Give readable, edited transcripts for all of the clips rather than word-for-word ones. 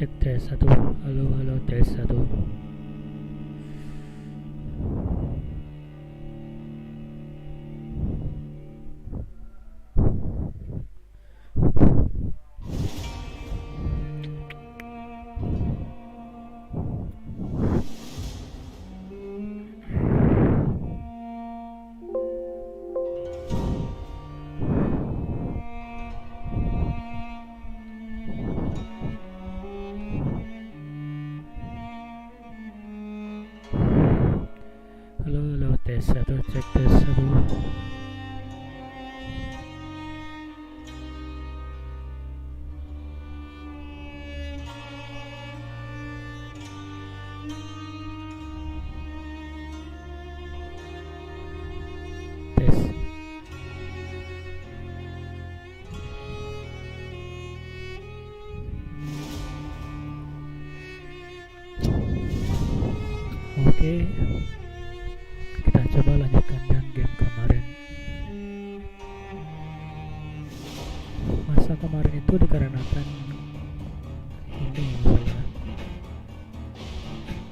Cek tes satu. Halo halo tes satu. Halo halo tes satu. Cek tes satu. Tes. Oke, kita coba lanjutkan yang game kemarin. Masa kemarin itu dikarenakan ini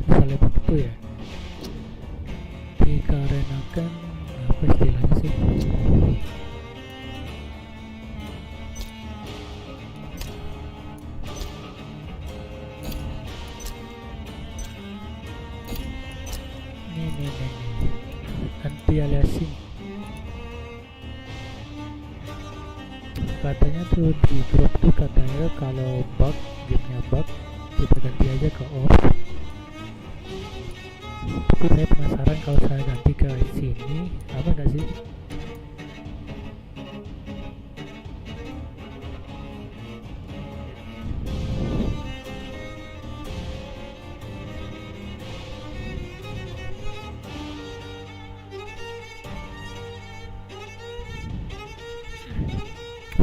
misalnya begitu ya, dikarenakan apa istilahnya sih, ini anti aliasing. Katanya tuh di grup tuh katanya kalau bug, gamenya bug, kita ganti aja ke off. Tapi saya penasaran kalau saya ganti ke sini, apa enggak sih?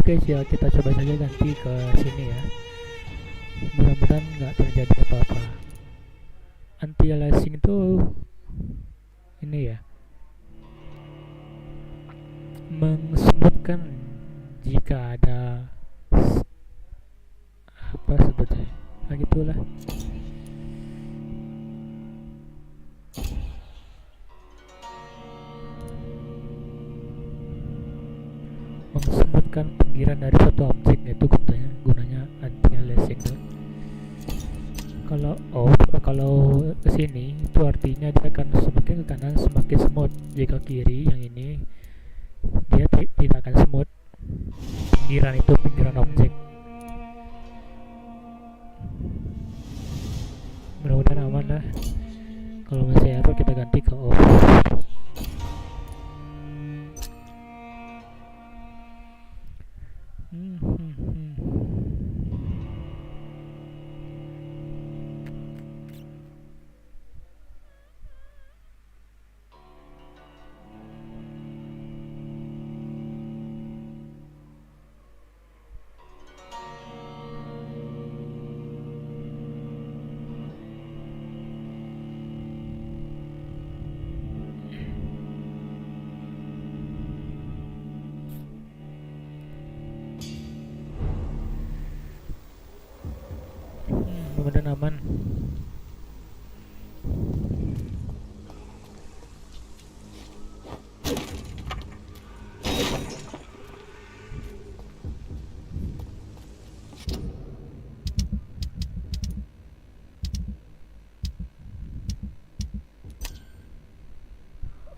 Oke, ya kita coba saja ganti ke sini ya. Mudah-mudahan nggak terjadi apa-apa. Anti aliasing itu ini ya, mengsebutkan jika ada apa sebutnya, nah gitulah. Mengsebutkan pinggiran dari suatu objek, itu gunanya anti aliasing tuh. Kalau kesini itu artinya dia akan semakin ke kanan semakin smooth. Jika kiri yang ini dia tidak akan smooth. Pinggiran itu pinggiran objek. Mudah-mudahan aman lah. Kalau masih error kita ganti ke off. Mudah-mudahan aman.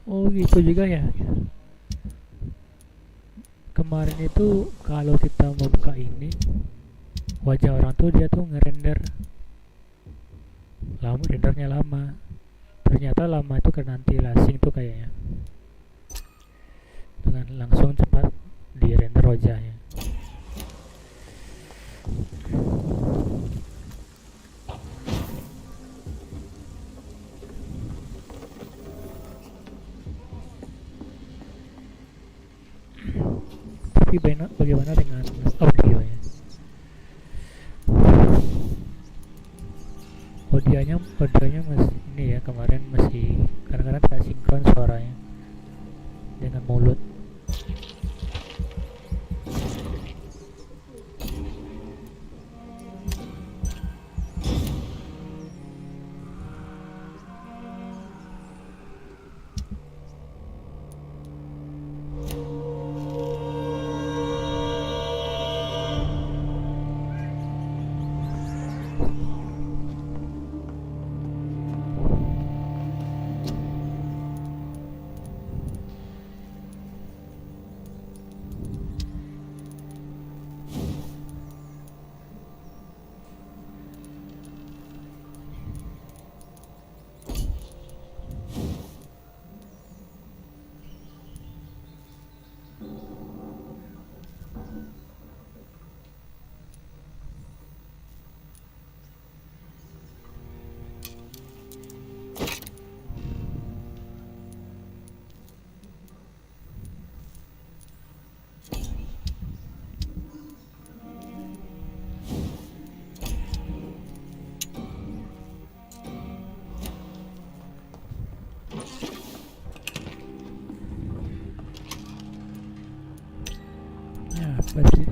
Oh gitu juga ya. Kemarin itu kalau kita mau buka ini, wajah orang tuh dia tuh ngerender lama, rendernya lama. Ternyata lama itu karena anti aliasing tuh kayaknya. Dengan langsung cepat di render wajahnya. Tapi bagaimana dengan audionya? Audionya masih ini ya, kemarin masih kadang-kadang tidak sinkron suaranya dengan mulut. apa sih?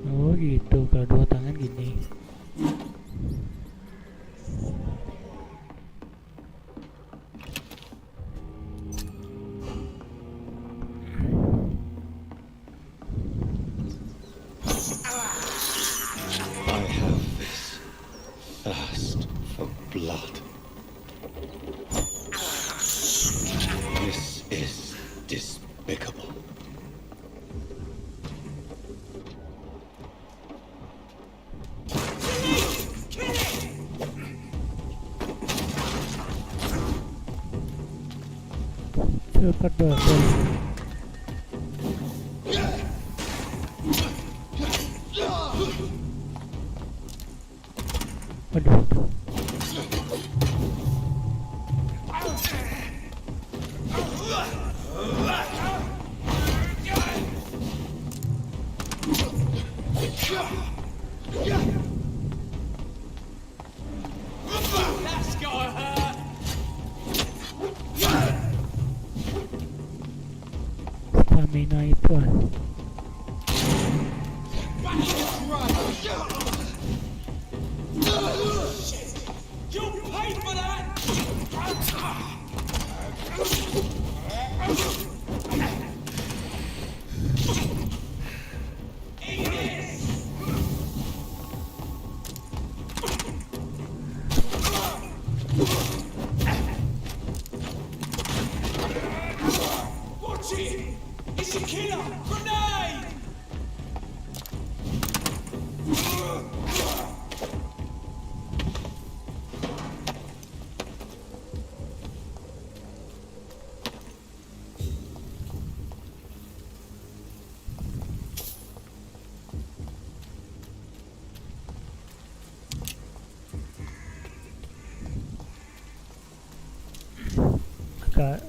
Oh gitu, kalau dua tangan gini. I have this thirst for blood. This is despicable. Cepat dong. Aduh. Stamina itu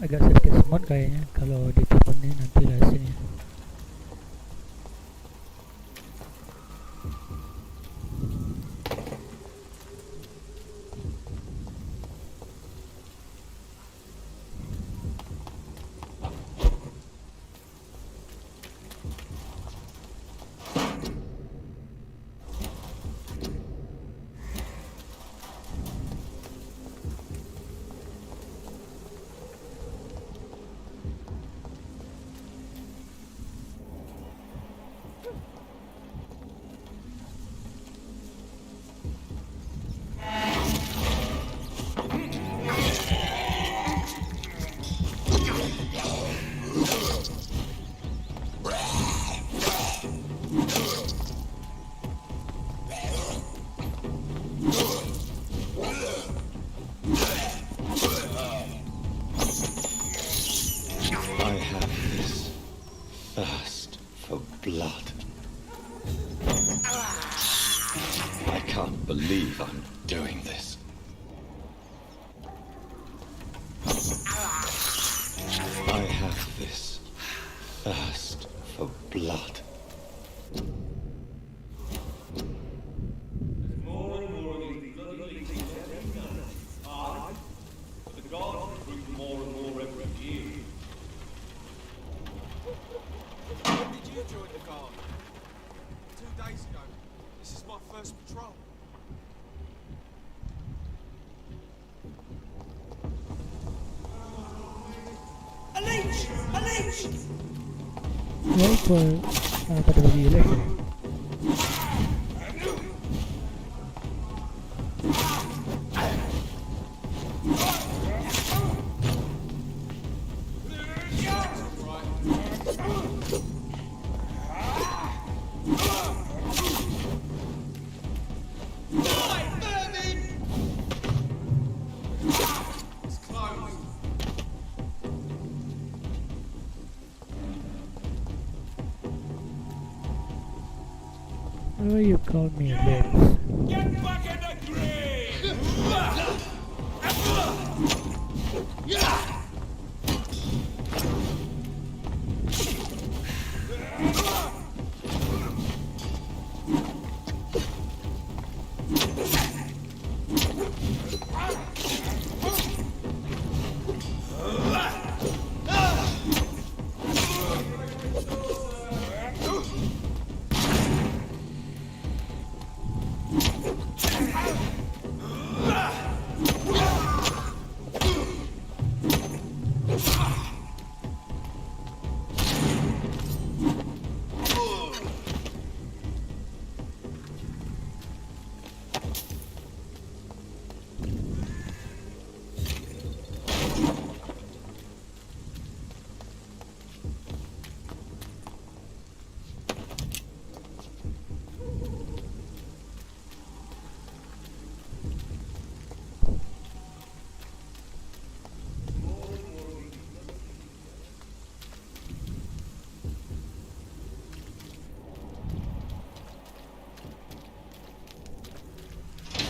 agak sedikit smooth kayaknya kalau ditemuin nanti hasilnya. thirst for blood. I can't believe I'm doing this. I have this thirst for blood. More and more of these bloody things every night. Aye, but the gods prove more and more every year. When did you join the guard? 2 days ago. This is my first patrol. Ya itu pada bagi les ya. It's closed. Oh, you call me Lex. Get back in the grave!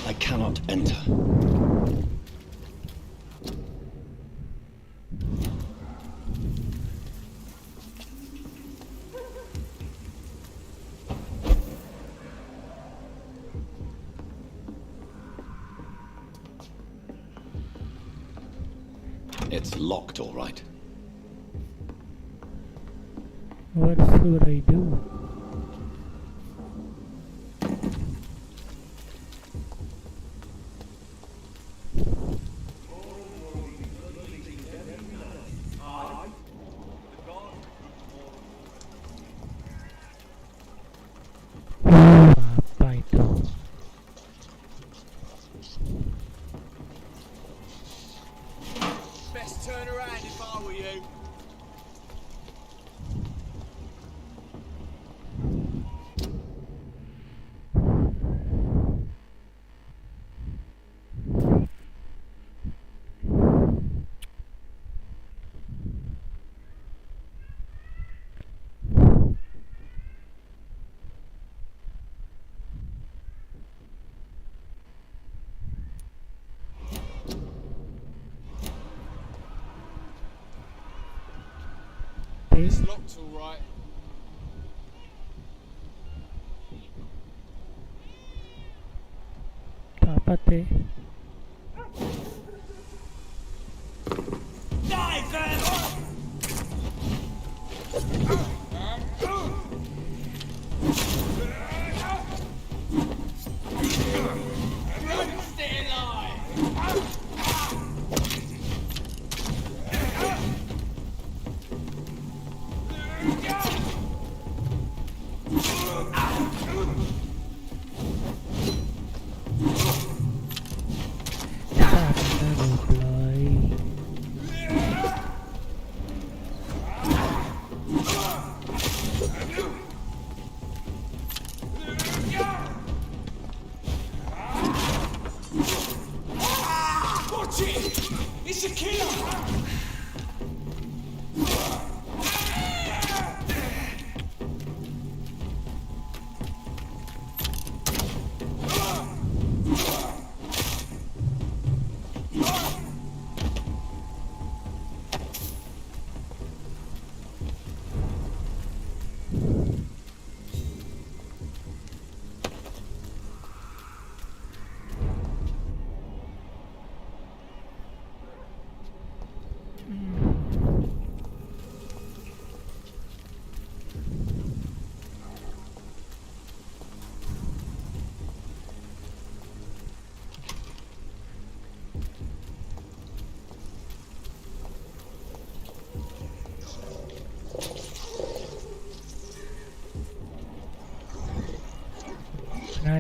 I cannot enter. It's locked, all right. What should I do? Apa itu? Best turn around if I were you. It's locked all right. Dapat eh. Die then! Stay alive! Sana reply.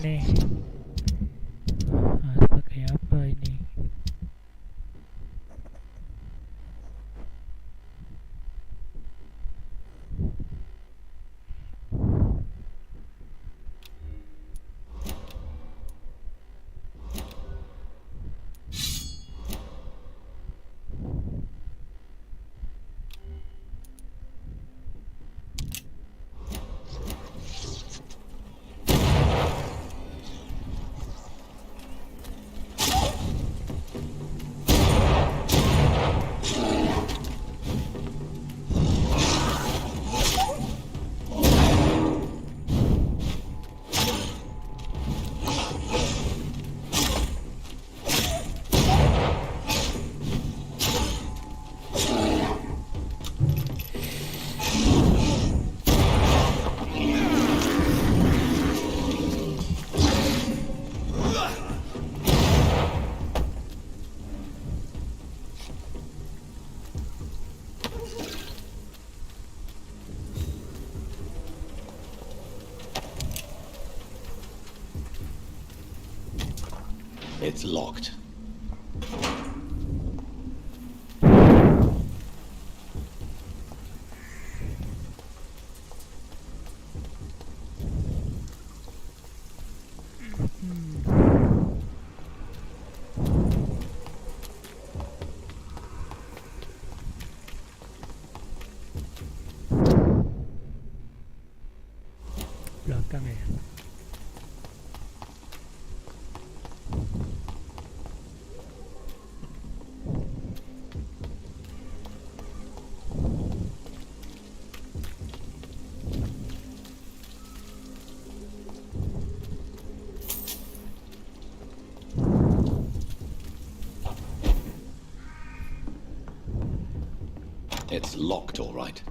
nih? Harus pakai apa ini? It's locked. Belakang ya. It's locked, all right.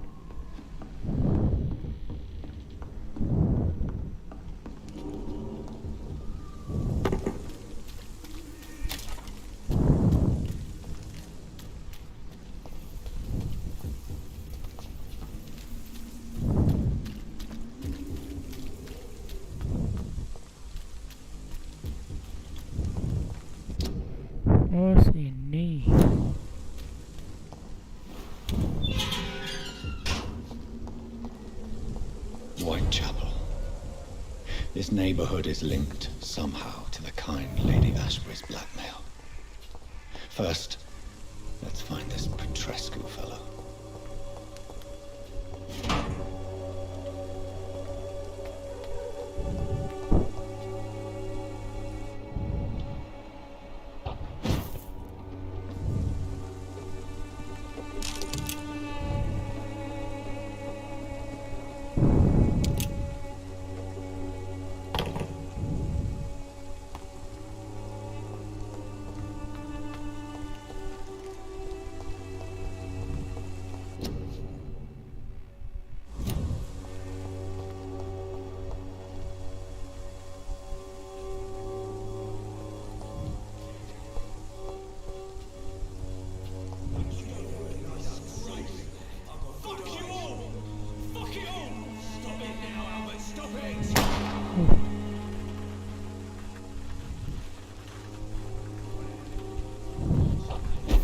Oh, sini. Whitechapel. This neighborhood is linked somehow to the kind Lady Ashbury's blackmail. First, let's find this Petrescu fellow.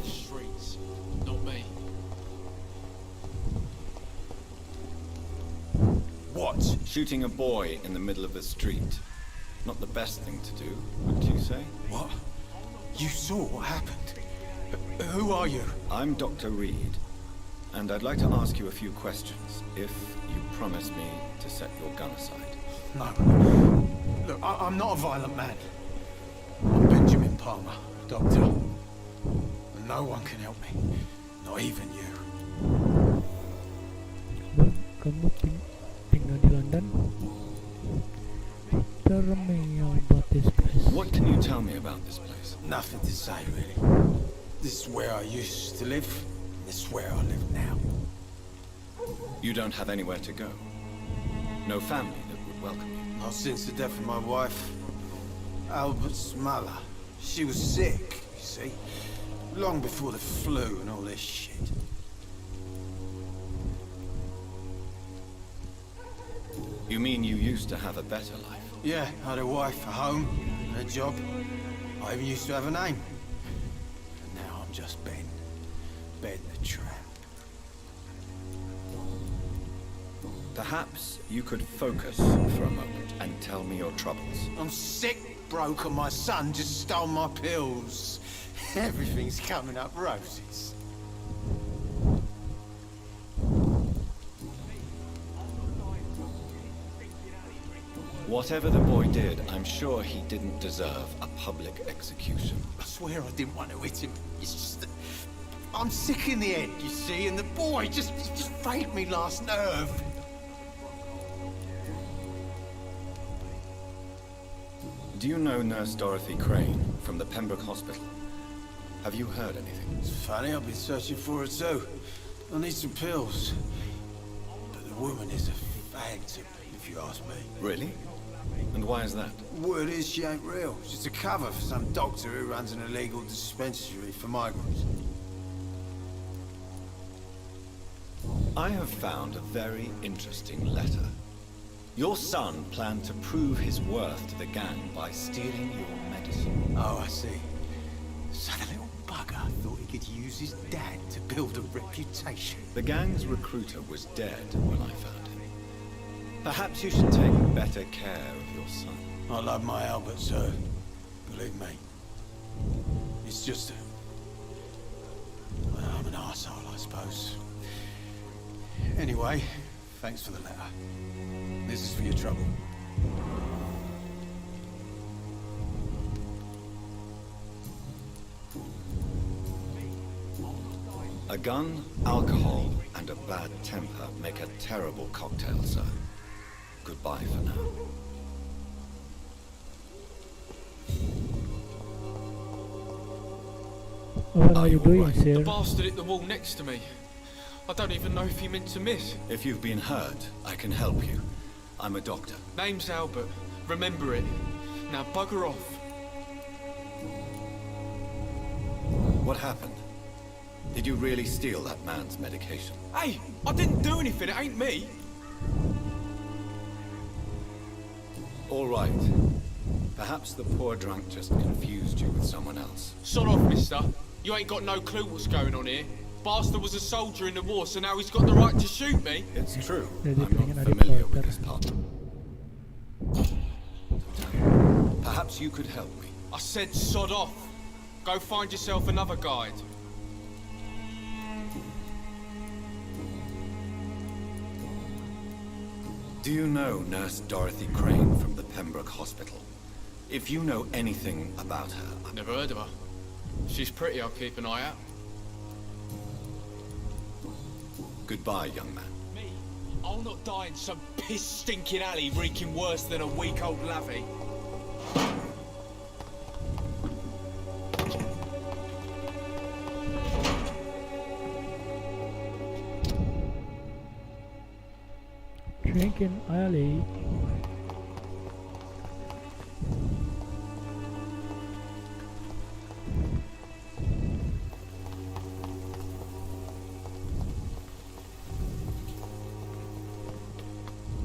Streets, not me. What? Shooting a boy in the middle of the street. Not the best thing to do, would you say? What? You saw what happened? Who are you? I'm Dr. Reed, and I'd like to ask you a few questions, if you promise me to set your gun aside. No. Look, I'm not a violent man. I'm Benjamin Palmer, doctor. And no one can help me. Not even you. Kamu tinggal di London? Tell me about this place. What can you tell me about this place? Nothing to say, really. This is where I used to live. This is where I live now. You don't have anywhere to go? No family that would welcome you? Not since the death of my wife, Albert's mother. She was sick, you see. Long before the flu and all this shit. You mean you used to have a better life? Yeah, I had a wife, a home, and a job. I even used to have a name. And now I'm just Ben. Ben the tramp. Perhaps you could focus for a moment and tell me your troubles. I'm sick, broke, and my son just stole my pills. Everything's coming up roses. Whatever the boy did, I'm sure he didn't deserve a public execution. I swear I didn't want to hit him. It's just that I'm sick in the head, you see, and the boy just frayed me last nerve. Do you know Nurse Dorothy Crane from the Pembroke Hospital? Have you heard anything? It's funny, I've been searching for her too. I need some pills. But the woman is a fag to me, if you ask me. Really? And why is that? Word is she ain't real. She's a cover for some doctor who runs an illegal dispensary for migrants. I have found a very interesting letter. Your son planned to prove his worth to the gang by stealing your medicine. Oh, I see. So the little bugger thought he could use his dad to build a reputation. The gang's recruiter was dead when I found him. Perhaps you should take better care of your son. I love my Albert, sir. Believe me. It's just well, I'm an arsehole, I suppose. Anyway, thanks for the letter. This is for your trouble. A gun, alcohol, and a bad temper make a terrible cocktail, sir. Goodbye for now. What are you doing, alright? sir? The bastard hit the wall next to me. I don't even know if he meant to miss. If you've been hurt, I can help you. I'm a doctor. Name's Albert. Remember it. Now bugger off. What happened? Did you really steal that man's medication? Hey, I didn't do anything. It ain't me. All right. Perhaps the poor drunk just confused you with someone else. Sod off, mister. You ain't got no clue what's going on here. Bastard was a soldier in the war, so now he's got the right to shoot me. It's true. Jadi I'm pengen not ada familiar with reporter. this part. Perhaps you could help me. I said sod off. Go find yourself another guide. Do you know Nurse Dorothy Crane from the Pembroke Hospital? If you know anything about her... Never heard of her. She's pretty, I'll keep an eye out. Goodbye, young man. Me? I'll not die in some piss-stinking alley reeking worse than a week-old lavvy. Drinking alley.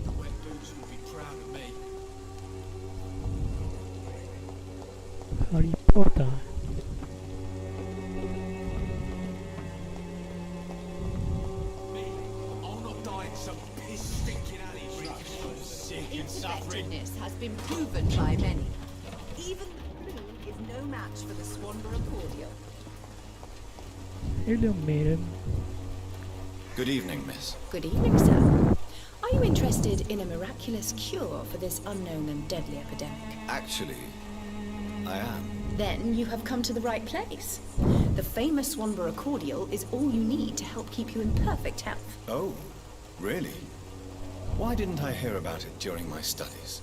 The wet boots will be proud of me. Harry Potter. Me? I'll not die in some piss-stinking alley reeking worse sick and Its suffering. effectiveness has been proven by many. Even the blue is no match for the Swanborough cordial. Hello, madam. Good evening, miss. Good evening, sir. Are you interested in a miraculous cure for this unknown and deadly epidemic? Actually, I am. Then you have come to the right place. The famous Swanborough cordial is all you need to help keep you in perfect health. Oh, really? Why didn't I hear about it during my studies?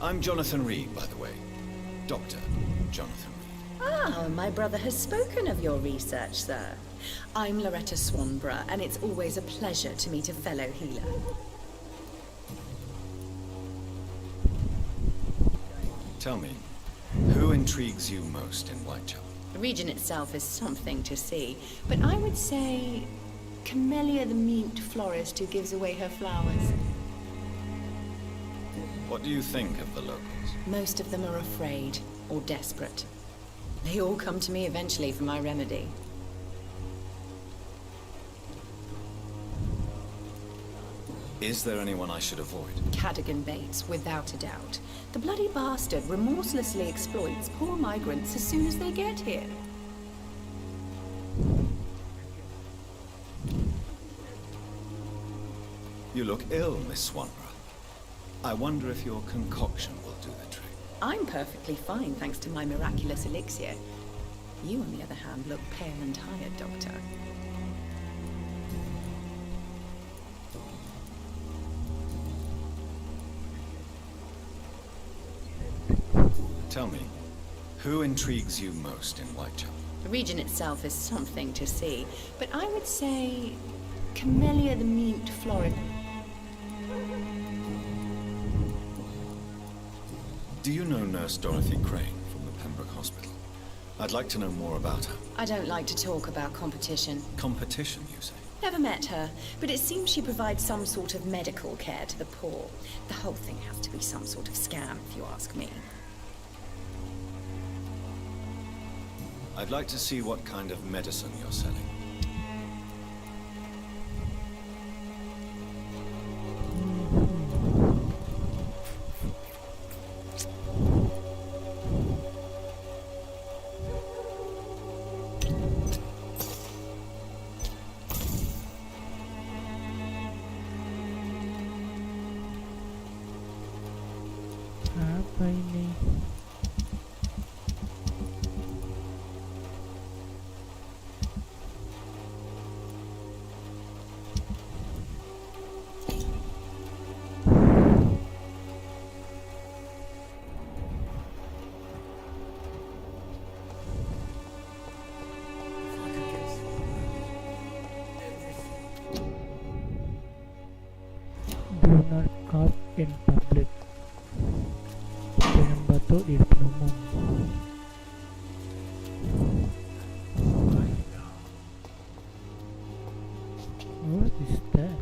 I'm Jonathan Reed, by the way. Dr. Jonathan Reed. Ah, my brother has spoken of your research, sir. I'm Loretta Swanborough, and it's always a pleasure to meet a fellow healer. Tell me, who intrigues you most in Whitechapel? The region itself is something to see, but I would say Camellia the mute florist who gives away her flowers. What do you think of the locals? Most of them are afraid or desperate. They all come to me eventually for my remedy. Is there anyone I should avoid? Cadogan Bates, without a doubt. The bloody bastard remorselessly exploits poor migrants as soon as they get here. You look ill, Miss Swanborough. I wonder if your concoction will do the trick. I'm perfectly fine thanks to my miraculous elixir. You, on the other hand, look pale and tired, Doctor. Tell me, who intrigues you most in Whitechapel? The region itself is something to see, but I would say Camellia the Mute Florida. Do you know Nurse Dorothy Crane from the Pembroke Hospital? I'd like to know more about her. I don't like to talk about competition. Competition, you say? Never met her, but it seems she provides some sort of medical care to the poor. The whole thing has to be some sort of scam, if you ask me. I'd like to see what kind of medicine you're selling. Apa ini? Do not cough in public. Jangan batuk di depan umum. What is that?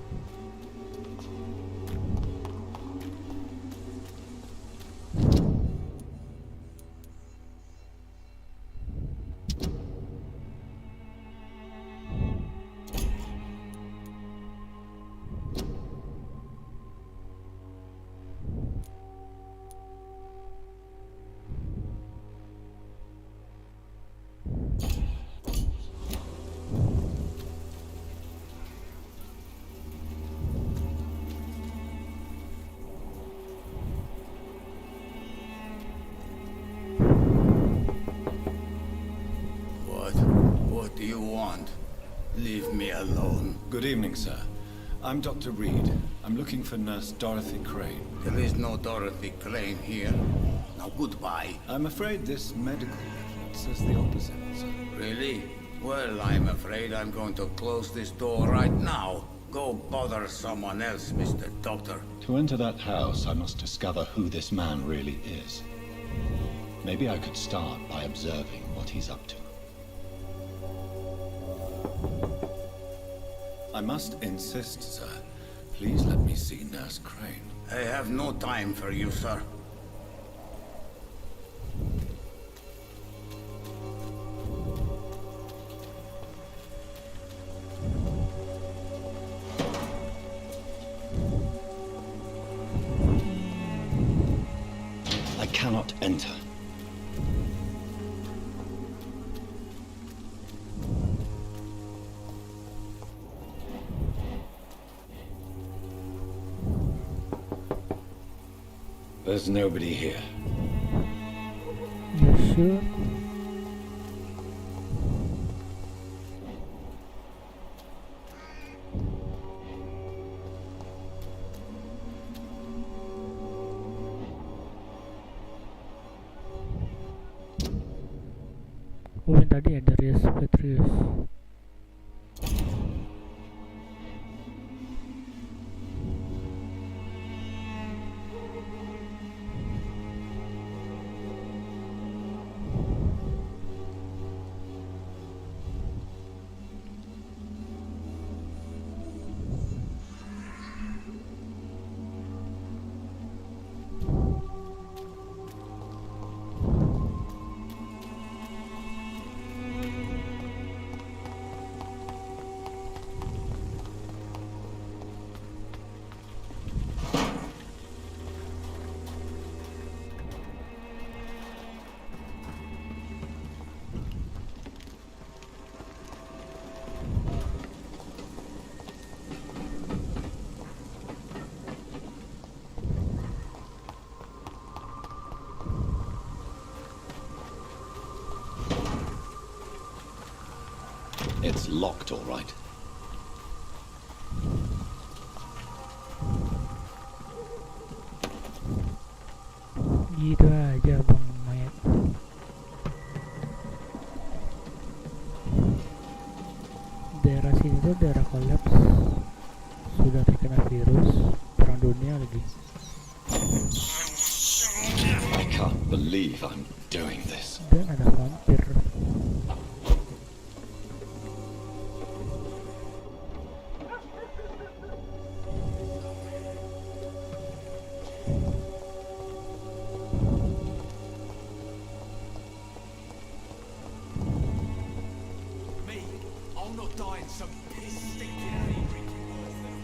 What do you want? Leave me alone. Good evening, sir. I'm Dr. Reed. I'm looking for Nurse Dorothy Crane. There is no Dorothy Crane here. Now goodbye. I'm afraid this medical leaflet says the opposite, sir. Really? Well, I'm afraid I'm going to close this door right now. Go bother someone else, Mr. Doctor. To enter that house, I must discover who this man really is. Maybe I could start by observing what he's up to. I must insist, sir. Please let me see Nurse Crane. I have no time for you, sir. I cannot enter. There's nobody here. You sure? Oh, yang tadi ada Patrius. locked, all right. Gitu aja bang mayat. Daerah sini tuh daerah kolaps, sudah terkena virus perang dunia lagi. I can't believe I'm doing this. Dan ada vampir. Me, I'll not die in some piss stinking alley drinking worse than...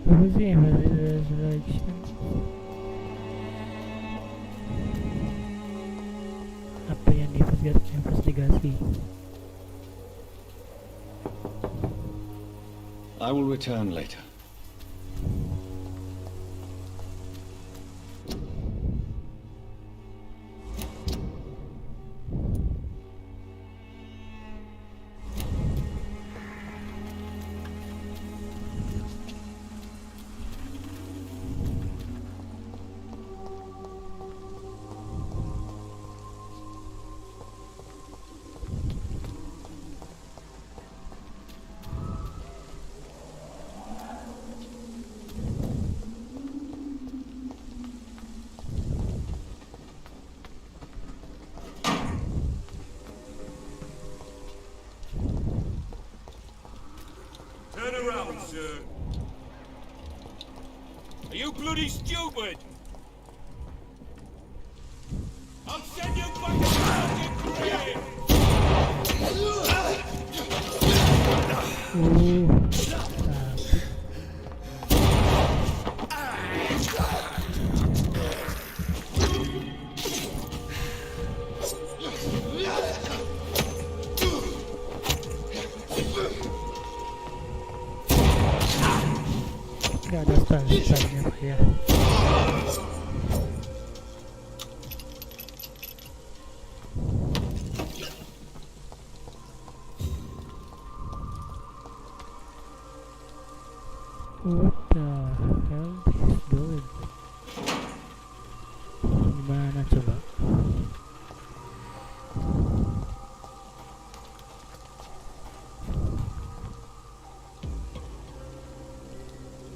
Apa sih investigation? Apa yang investigasi? I will return later. Turn around, sir. Are you bloody stupid? I'll send you back to fucking grave! Gak ada style-stylenya Pak ya. What the hell is doing? Gimana coba?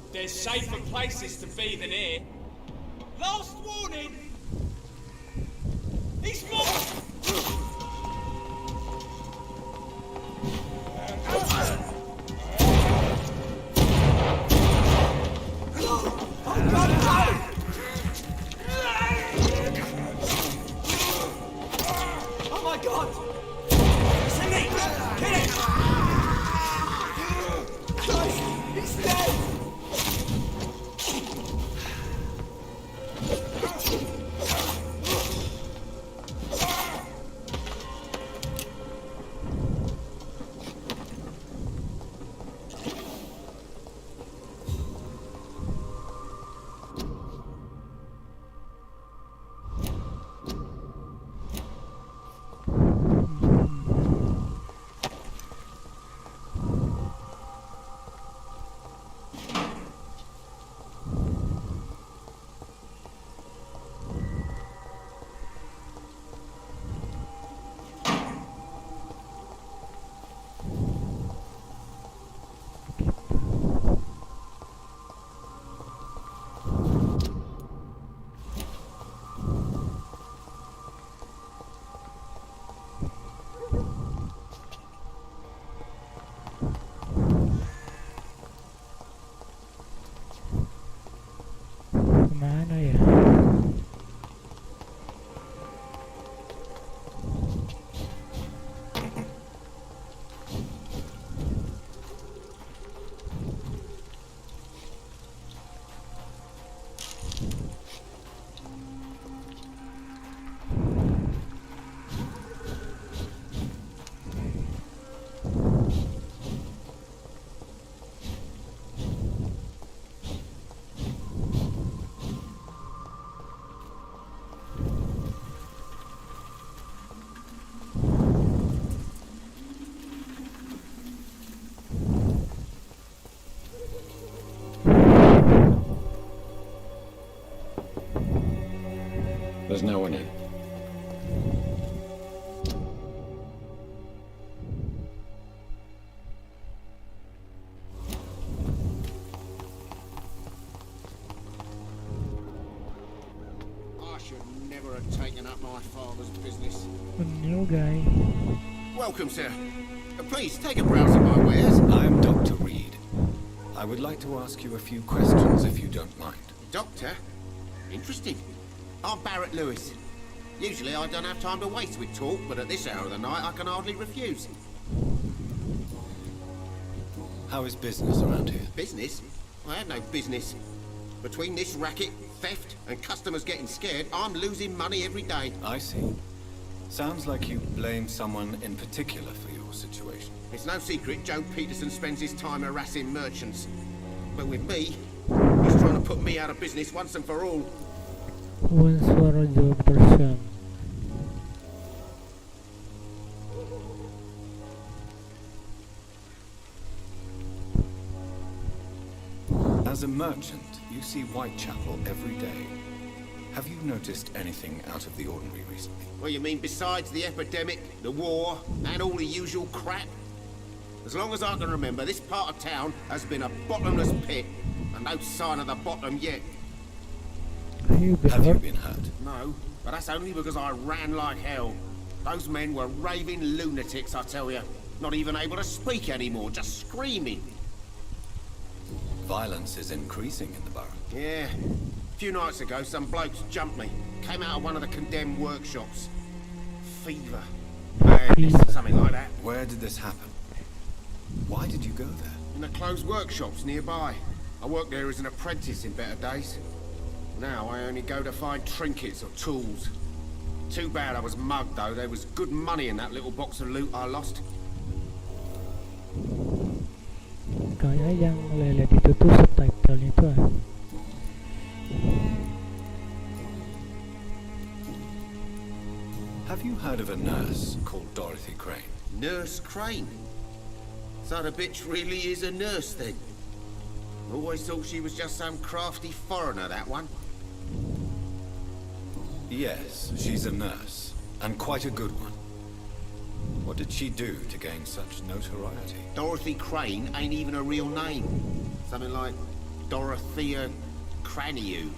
There's safer places to be than here. Last warning! He's more! Oh my god! Cindy! Kill it! Christ! He's dead! no one in. I should never have taken up my father's business. A new guy. Welcome, sir. Please, take a browse of my wares. I am Dr. Reed. I would like to ask you a few questions if you don't mind. Doctor? Interesting. I'm Barrett Lewis. Usually I don't have time to waste with talk, but at this hour of the night I can hardly refuse. How is business around here? Business? I have no business. Between this racket, theft, and customers getting scared, I'm losing money every day. I see. Sounds like you blame someone in particular for your situation. It's no secret Joe Peterson spends his time harassing merchants. But with me, he's trying to put me out of business once and for all. Once for a job person. As a merchant, you see Whitechapel every day. Have you noticed anything out of the ordinary recently? Well, you mean besides the epidemic, the war, and all the usual crap? As long as I can remember, this part of town has been a bottomless pit, and no sign of the bottom yet. Have you been Have you hurt? been hurt? No, but that's only because I ran like hell. Those men were raving lunatics, I tell you. Not even able to speak anymore, just screaming. Violence is increasing in the borough. Yeah. A few nights ago, some blokes jumped me. Came out of one of the condemned workshops. Fever. Madness, something like that. Where did this happen? Why did you go there? In the closed workshops nearby. I worked there as an apprentice in better days. Now I only go to find trinkets or tools. Too bad I was mugged, though. There was good money in that little box of loot I lost. Kayaknya yang lelet itu tuh subtitle-nya itu Have you heard of a nurse called Dorothy Crane? Nurse Crane? So the bitch really is a nurse, then? Always thought she was just some crafty foreigner, that one. Yes, she's a nurse, and quite a good one. What did she do to gain such notoriety? Dorothy Crane ain't even a real name. Something like Dorothea Craniu.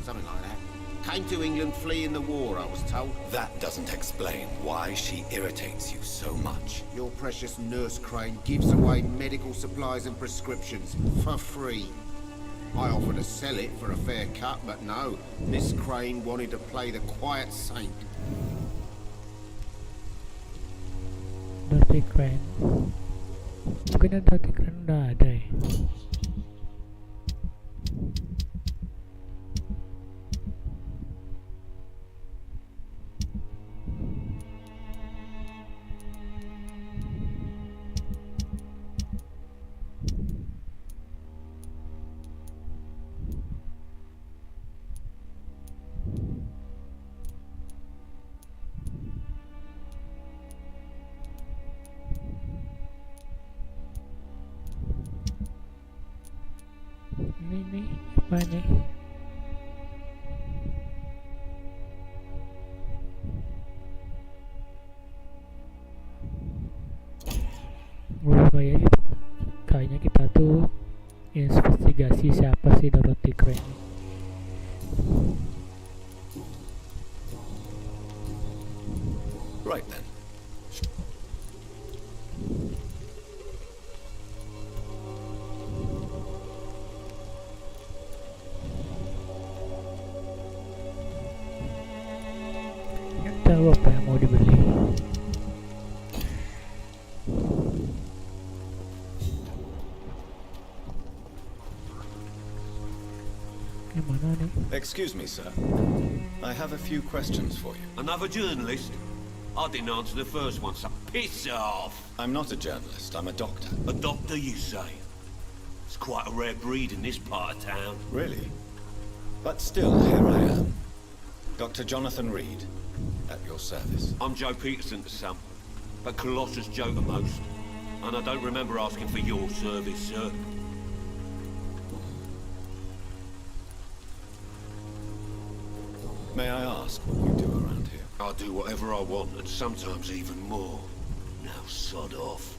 Something like that. Came to England fleeing the war, I was told. That doesn't explain why she irritates you so much. Your precious Nurse Crane gives away medical supplies and prescriptions for free. I offered to sell it for a fair cut, but no. Miss Crane wanted to play the quiet saint. Dorothy Crane. Bukannya Dorothy Crane udah ada ya? Ini apa nih? Kayaknya kita tuh investigasi siapa sih Dorothy Crane. Right then. Tahu apa yang mau dibeli? Yang mana nih? Excuse me, sir. I have a few questions for you. Another journalist? I didn't answer the first one, so piss off! I'm not a journalist, I'm a doctor. A doctor, you say? It's quite a rare breed in this part of town. Really? But still, here I am. Dr. Jonathan Reed, at your service. I'm Joe Peterson to some, but Colossus Joe to most. And I don't remember asking for your service, sir. May I ask what you do around here? I do whatever I want, and sometimes even more. Now sod off.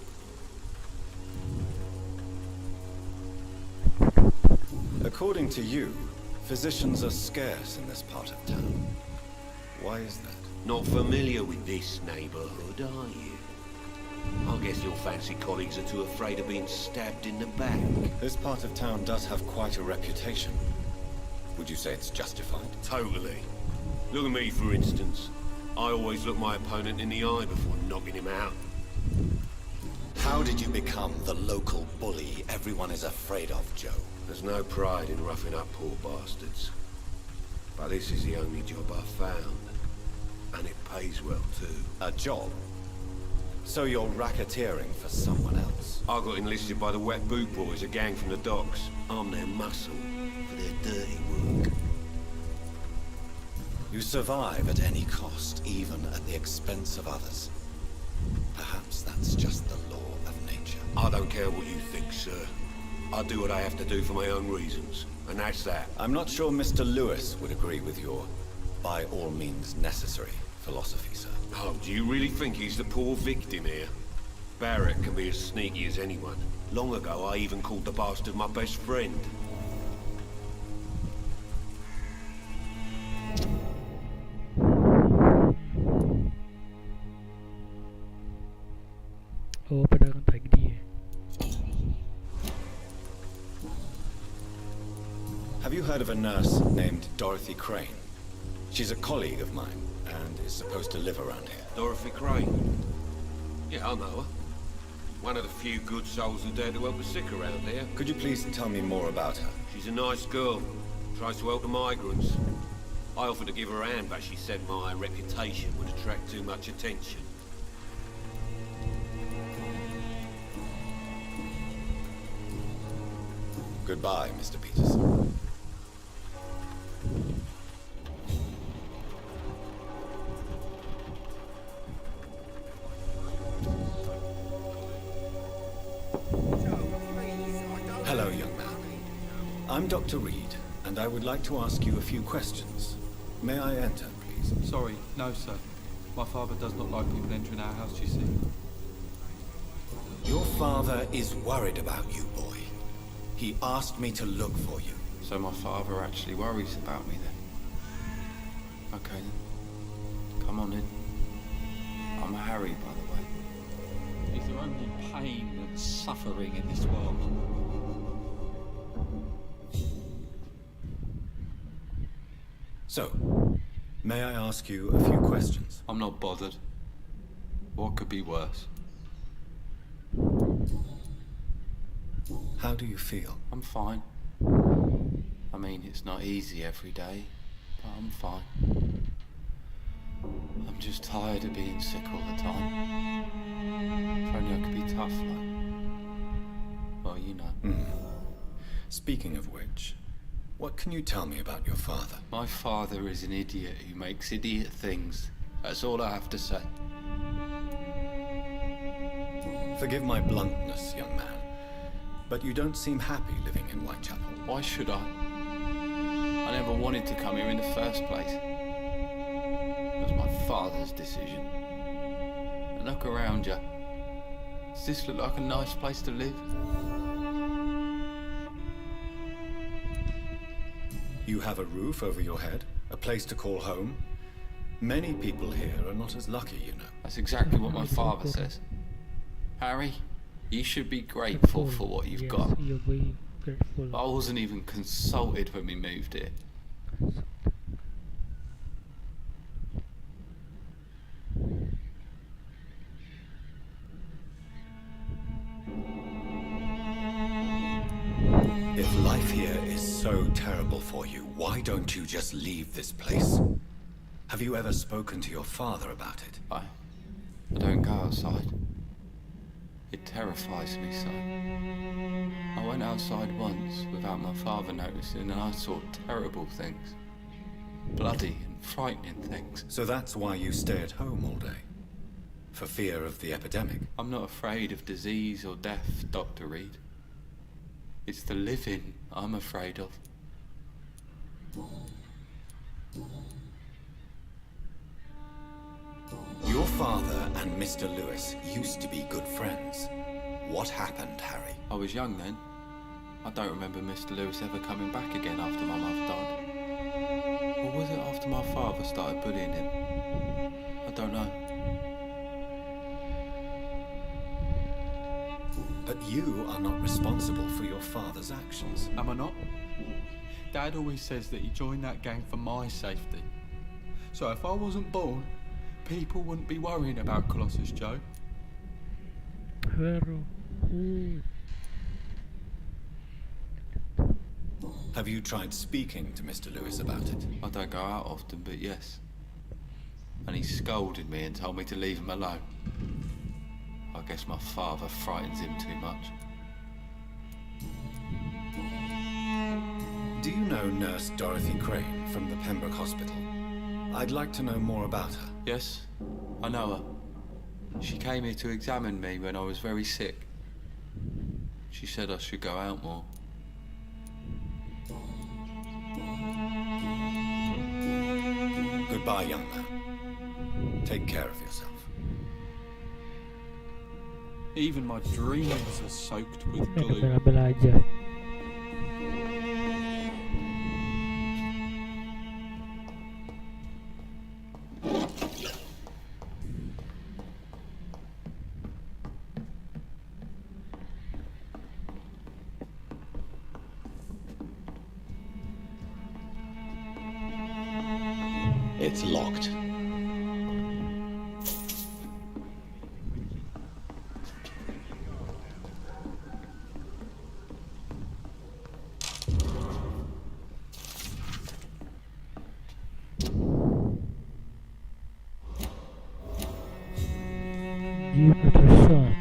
According to you, physicians are scarce in this part of town. Why is that? Not familiar with this neighborhood, are you? I guess your fancy colleagues are too afraid of being stabbed in the back. This part of town does have quite a reputation. Would you say it's justified? Totally. Look at me, for instance. I always look my opponent in the eye before knocking him out. How did you become the local bully everyone is afraid of, Joe? There's no pride in roughing up poor bastards. But this is the only job I've found. And it pays well, too. A job? So you're racketeering for someone else? I got enlisted by the Wet Boot Boys, a gang from the docks. I'm their muscle for their dirty work. You survive at any cost, even at the expense of others. Perhaps that's just the law of nature. I don't care what you think, sir. I do what I have to do for my own reasons, and that's that. I'm not sure Mr. Lewis would agree with your by all means necessary philosophy, sir. Oh, do you really think he's the poor victim here? Barrett can be as sneaky as anyone. Long ago, I even called the bastard my best friend. Oh, pedagang tag dia. Have you heard of a nurse named Dorothy Crane? She's a colleague of mine, and is supposed to live around here. Dorothy Crane? Yeah, I know her. One of the few good souls who dare to help the sick around here. Could you please tell me more about her? She's a nice girl. Tries to help the migrants. I offered to give her a hand, but she said my reputation would attract too much attention. Goodbye, Mr. Peterson. Hello, young man. I'm Dr. Reed, and I would like to ask you a few questions. May I enter, please? Sorry, no, sir. My father does not like people entering our house, you see. Your father is worried about you, boy. He asked me to look for you. So my father actually worries about me then? Okay then. Come on in. I'm Harry, by the way. Is there only pain and suffering in this world? So, may I ask you a few questions? I'm not bothered. What could be worse? How do you feel? I'm fine. I mean, it's not easy every day, but I'm fine. I'm just tired of being sick all the time. If only I could be tough, like... Well, you know. Speaking of which, what can you tell me about your father? My father is an idiot who makes idiot things. That's all I have to say. Forgive my bluntness, young man, but you don't seem happy living in Whitechapel. Why should I? I never wanted to come here in the first place. It was my father's decision. And look around you. Does this look like a nice place to live? You have a roof over your head, a place to call home. Many people here are not as lucky, you know. That's exactly what my father says. Harry, you should be grateful for what you've got. You'll be grateful. I wasn't even consulted when we moved here. If life here is so terrible for you, why don't you just leave this place? Have you ever spoken to your father about it? I don't go outside. It terrifies me so. I went outside once without my father noticing and I saw terrible things. Bloody and frightening things. So that's why you stay at home all day? For fear of the epidemic? I'm not afraid of disease or death, Dr. Reed. It's the living I'm afraid of. Your father and Mr. Lewis used to be good friends. What happened, Harry? I was young then. I don't remember Mr. Lewis ever coming back again after my mother died. Or was it after my father started bullying him? I don't know. But you are not responsible for your father's actions. Am I not? Dad always says that he joined that gang for my safety. So if I wasn't born, people wouldn't be worrying about Colossus Joe. Have you tried speaking to Mr. Lewis about it? I don't go out often, but yes. And he scolded me and told me to leave him alone. I guess my father frightens him too much. Do you know Nurse Dorothy Crane from the Pembroke Hospital? I'd like to know more about her. Yes, I know her. She came here to examine me when I was very sick. She said I should go out more. Goodbye, young man. Take care of yourself. Even my dreams are soaked with Ini glue. bela-bela aja. It's locked. You better son.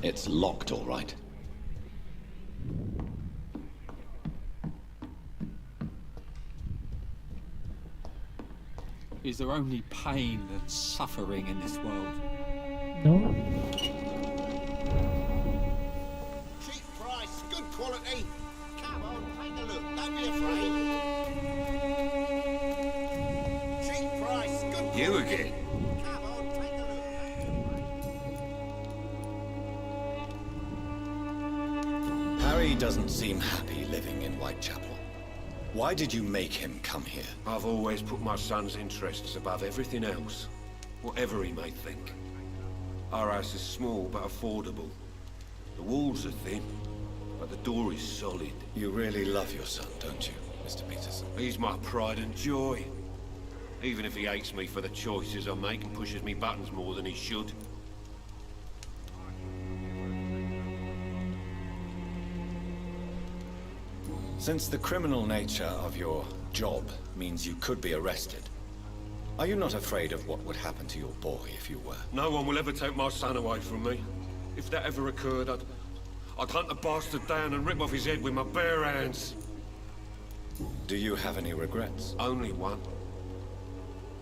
It's locked, all right. Is there only pain and suffering in this world? No? Cheap price, good quality. Come on, take a look. Don't be afraid. Cheap price, good quality. You again? Come on, take a look. Harry doesn't seem happy living in Whitechapel. Why did you make him come here? I've always put my son's interests above everything else, whatever he may think. Our house is small but affordable. The walls are thin, but the door is solid. You really love your son, don't you, Mr. Peterson? He's my pride and joy. Even if he hates me for the choices I make and pushes me buttons more than he should. Since the criminal nature of your job means you could be arrested, are you not afraid of what would happen to your boy if you were? No one will ever take my son away from me. If that ever occurred, I'd hunt the bastard down and rip off his head with my bare hands. Do you have any regrets? Only one.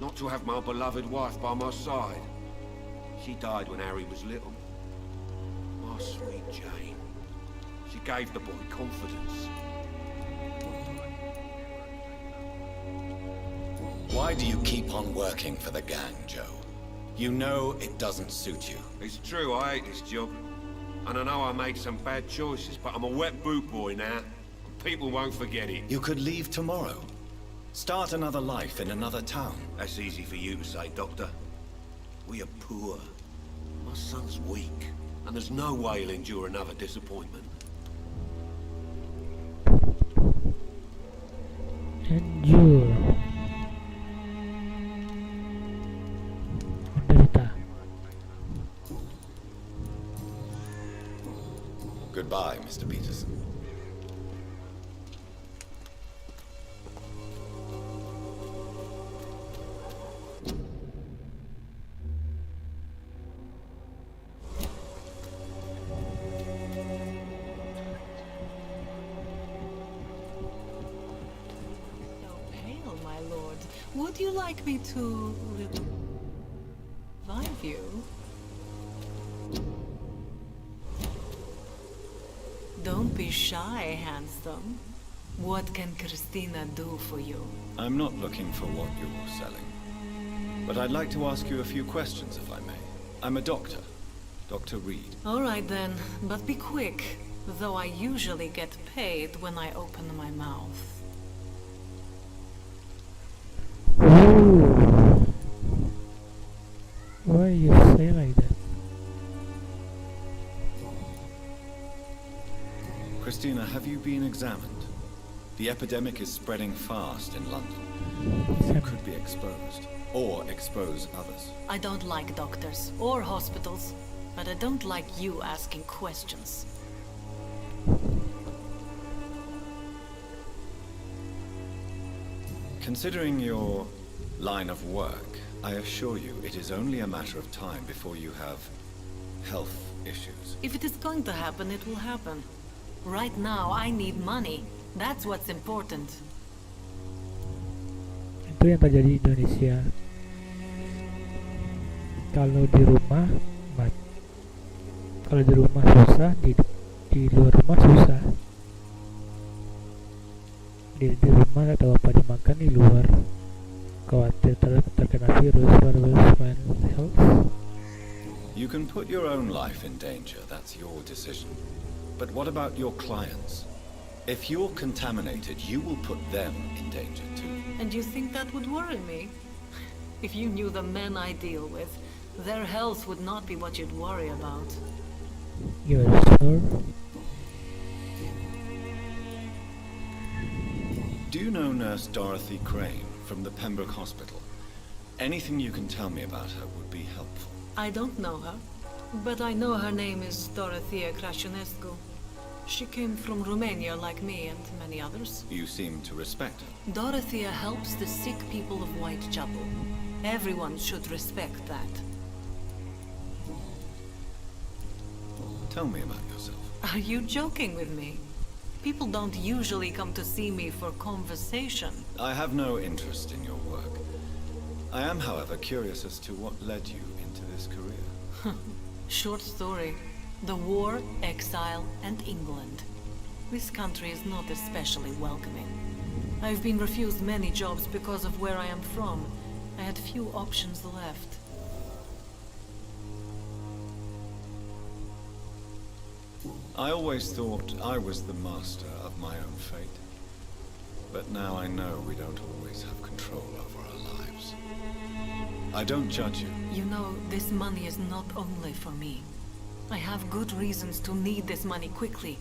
Not to have my beloved wife by my side. She died when Harry was little. My sweet Jane. She gave the boy confidence. Why do you keep on working for the gang, Joe? You know it doesn't suit you. It's true, I hate this job. And I know I made some bad choices, but I'm a wet boot boy now. People won't forget it. You could leave tomorrow. Start another life in another town. That's easy for you to say, Doctor. We are poor. My son's weak, and there's no way he'll endure another disappointment. Endure. Menderita. Goodbye, Mr. Peterson. Would you like me to revive you? Don't be shy, handsome. What can Christina do for you? I'm not looking for what you're selling. But I'd like to ask you a few questions, if I may. I'm a doctor. Dr. Reed. All right then, but be quick. Though I usually get paid when I open my mouth. Ooh. Why you say like that? Christina, have you been examined? The epidemic is spreading fast in London. You could be exposed, or expose others. I don't like doctors or hospitals, but I don't like you asking questions. Considering your line of work, I assure you it is only a matter of time before you have health issues. If it is going to happen, it will happen. Right now, I need money. That's what's important. Itu yang terjadi di Indonesia. Kalau di rumah, kalau di rumah susah, di luar rumah susah. Di rumah gak tahu apa dimakan, di luar khawatir terkena virus. Health. You can put your own life in danger, that's your decision. But what about your clients? If you're contaminated, you will put them in danger too. And you think that would worry me? If you knew the men I deal with, their health would not be what you'd worry about. You're sure? Do you know Nurse Dorothy Crane from the Pembroke Hospital? Anything you can tell me about her would be helpful. I don't know her, but I know her name is Dorothy Crane. She came from Romania like me and many others. You seem to respect her. Dorothea helps the sick people of Whitechapel. Everyone should respect that. Tell me about yourself. Are you joking with me? People don't usually come to see me for conversation. I have no interest in your work. I am, however, curious as to what led you into this career. Short story. The war, exile, and England. This country is not especially welcoming. I've been refused many jobs because of where I am from. I had few options left. I always thought I was the master of my own fate. But now I know we don't always have control over our lives. I don't judge you. You know, this money is not only for me. I have good reasons to need this money quickly,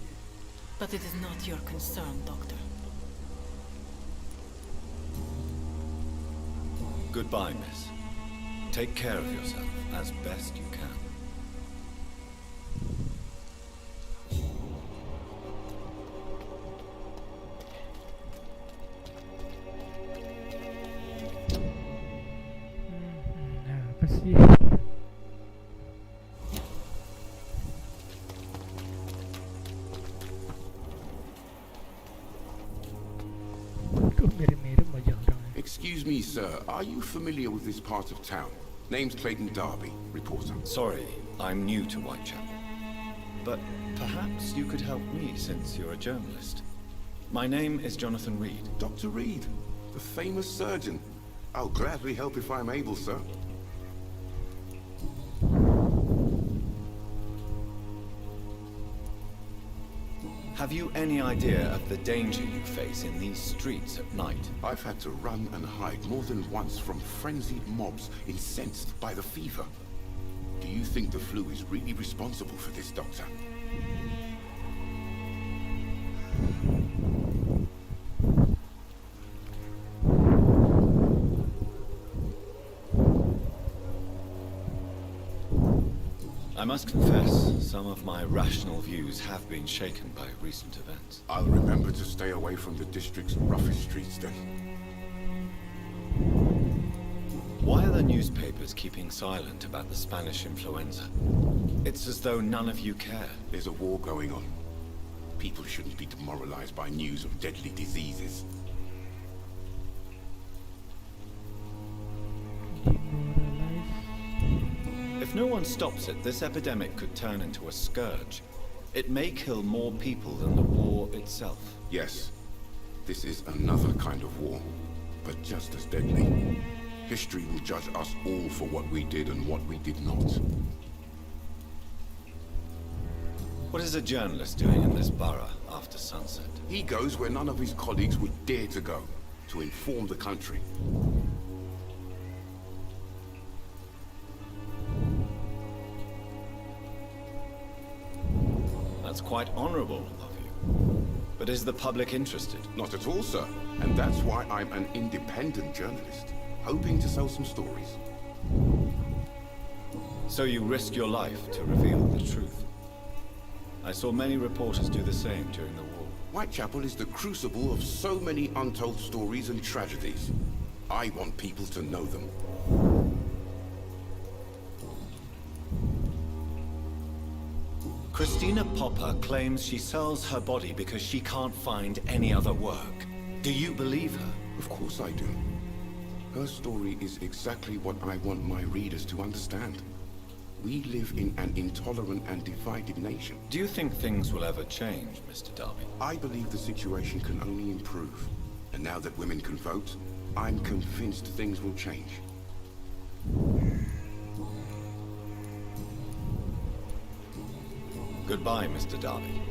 but it is not your concern, Doctor. Goodbye, miss. Take care of yourself as best you can. Apa sih? Kok mirip-mirip wajah orangnya? Excuse me, sir. Are you familiar with this part of town? Name's Clayton Darby, reporter. Sorry, I'm new to Whitechapel. But perhaps you could help me since you're a journalist. My name is Jonathan Reed. Dr. Reed, the famous surgeon. I'll gladly help if I'm able, sir. Have you any idea of the danger you face in these streets at night? I've had to run and hide more than once from frenzied mobs incensed by the fever. Do you think the flu is really responsible for this, Doctor? I must confess, some of my rational views have been shaken by recent events. I'll remember to stay away from the district's roughest streets then. Why are the newspapers keeping silent about the Spanish influenza? It's as though none of you care. There's a war going on. People shouldn't be demoralized by news of deadly diseases. If no one stops it, this epidemic could turn into a scourge. It may kill more people than the war itself. Yes. This is another kind of war, but just as deadly. History will judge us all for what we did and what we did not. What is a journalist doing in this borough after sunset? He goes where none of his colleagues would dare to go, to inform the country. That's quite honorable of you. But is the public interested? Not at all, sir. And that's why I'm an independent journalist, hoping to sell some stories. So you risk your life to reveal the truth. I saw many reporters do the same during the war. Whitechapel is the crucible of so many untold stories and tragedies. I want people to know them. Christina Popper claims she sells her body because she can't find any other work. Do you believe her? Of course I do. Her story is exactly what I want my readers to understand. We live in an intolerant and divided nation. Do you think things will ever change, Mr. Darby? I believe the situation can only improve. And now that women can vote, I'm convinced things will change. Goodbye, Mr. Darby.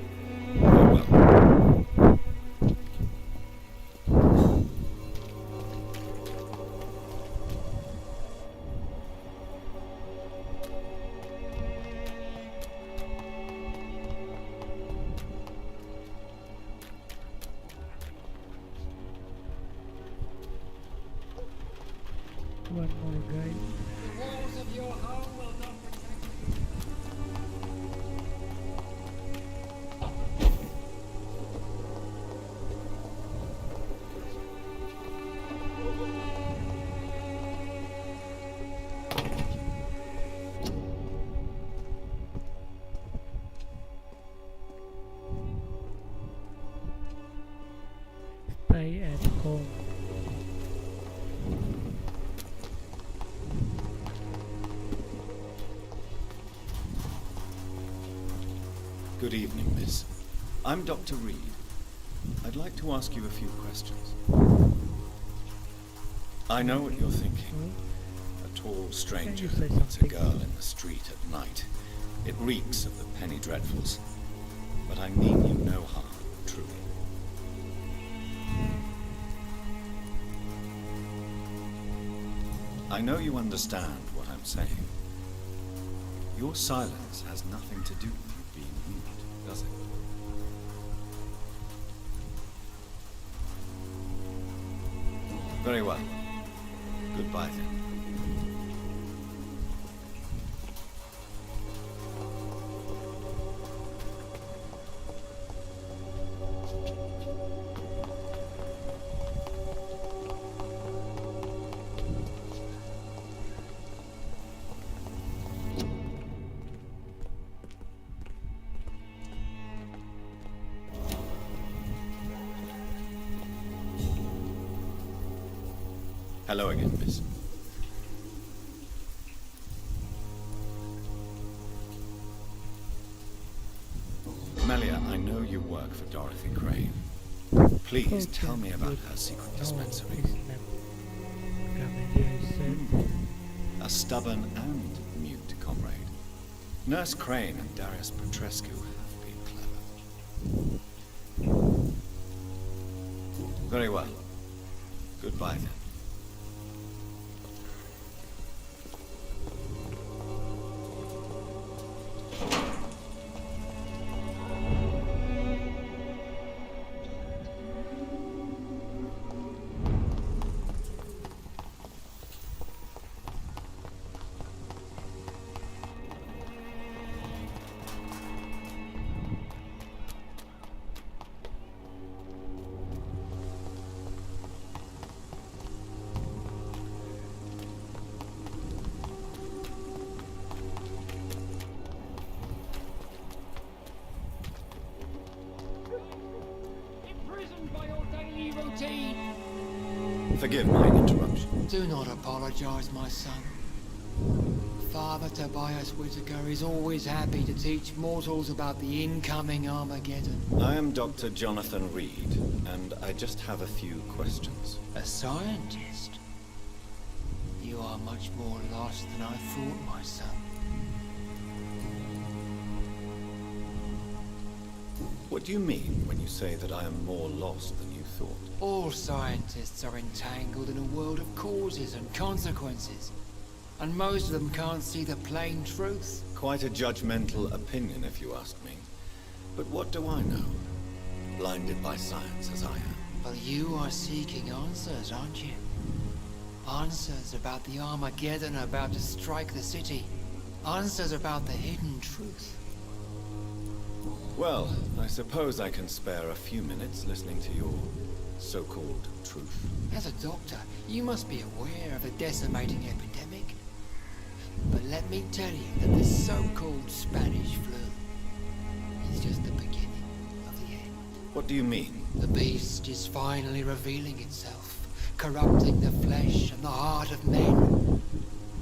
Farewell. One more guy. The walls of your home will not protect you. Stay at home. Good evening, miss. I'm Dr. Reed. I'd like to ask you a few questions. I know what you're thinking. A tall stranger Can you say meets a something? girl in the street at night. It reeks of the penny dreadfuls. But I mean you no harm, truly. I know you understand what I'm saying. Your silence has nothing to do with you being rude, does it? Very well. Goodbye then. Hello again, miss. Melia, I know you work for Dorothy Crane. Please tell me about her secret dispensary. A stubborn and mute comrade. Nurse Crane and Darius Petrescu have been clever. Very well. Goodbye then. Forgive my interruption. Do not apologize, my son. Father Tobias Whitaker is always happy to teach mortals about the incoming Armageddon. I am Dr. Jonathan Reed, and I just have a few questions. A scientist? You are much more lost than I thought, my son. What do you mean when you say that I am more lost than you thought? All scientists are entangled in a world of causes and consequences. And most of them can't see the plain truth. Quite a judgmental opinion, if you ask me. But what do I know? Blinded by science as I am. Well, you are seeking answers, aren't you? Answers about the Armageddon about to strike the city. Answers about the hidden truth. Well, I suppose I can spare a few minutes listening to your so-called truth. As a doctor, you must be aware of the decimating epidemic. But let me tell you that this so-called Spanish flu is just the beginning of the end. What do you mean? The beast is finally revealing itself, corrupting the flesh and the heart of men.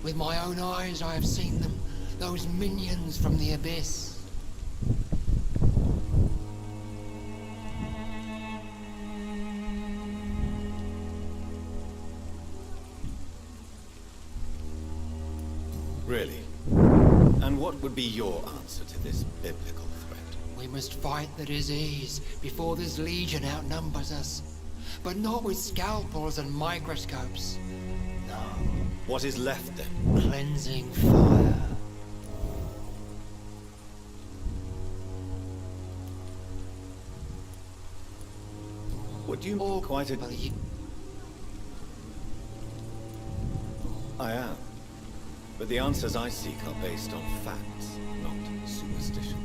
With my own eyes I have seen them, those minions from the abyss. Really? And what would be your answer to this biblical threat? We must fight the disease before this legion outnumbers us. But not with scalpels and microscopes. No. What is left then? Cleansing fire. What do you mean? Quite a... I am. But the answers I seek are based on facts, not superstition.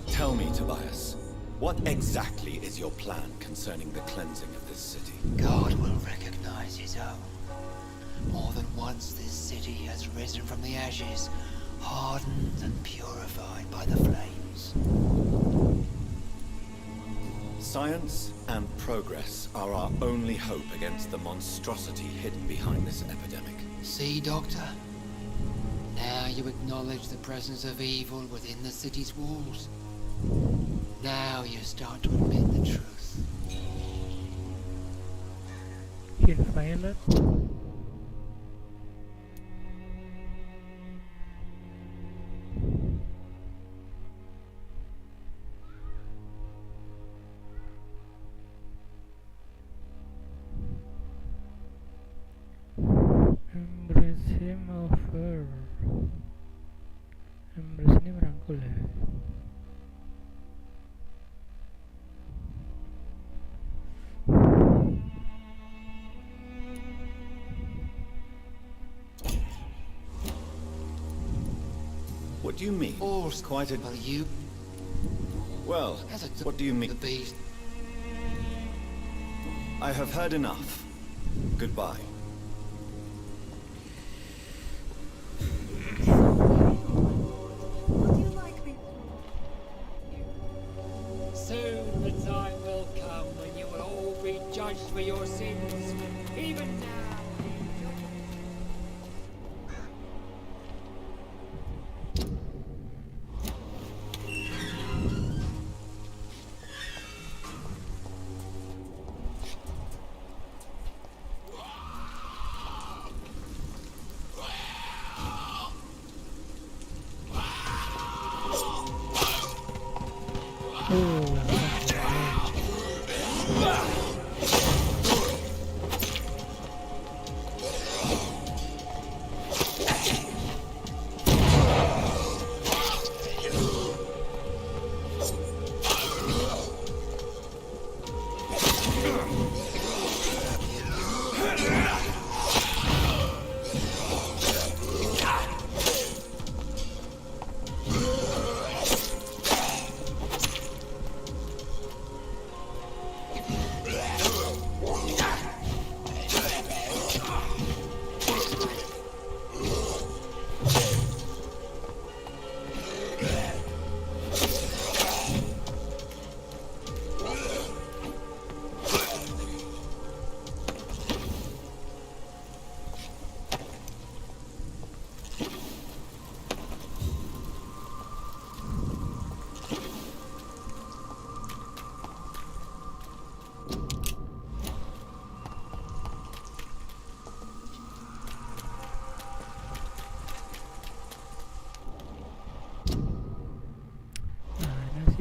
Tell me, Tobias, what exactly is your plan concerning the cleansing of this city? God will recognize his own. More than once this city has risen from the ashes, hardened and purified by the flames. Science and progress are our only hope against the monstrosity hidden behind this epidemic. See, Doctor? Now you acknowledge the presence of evil within the city's walls. Now you start to admit the truth. Kill Violet. Embrace him of her. Embrace ini merangkul ya. What do you mean? All's quite a... Well, you... Well, what do you mean? The beast... I have heard enough. Goodbye. Soon the time will come when you will all be judged for your sins. Even now.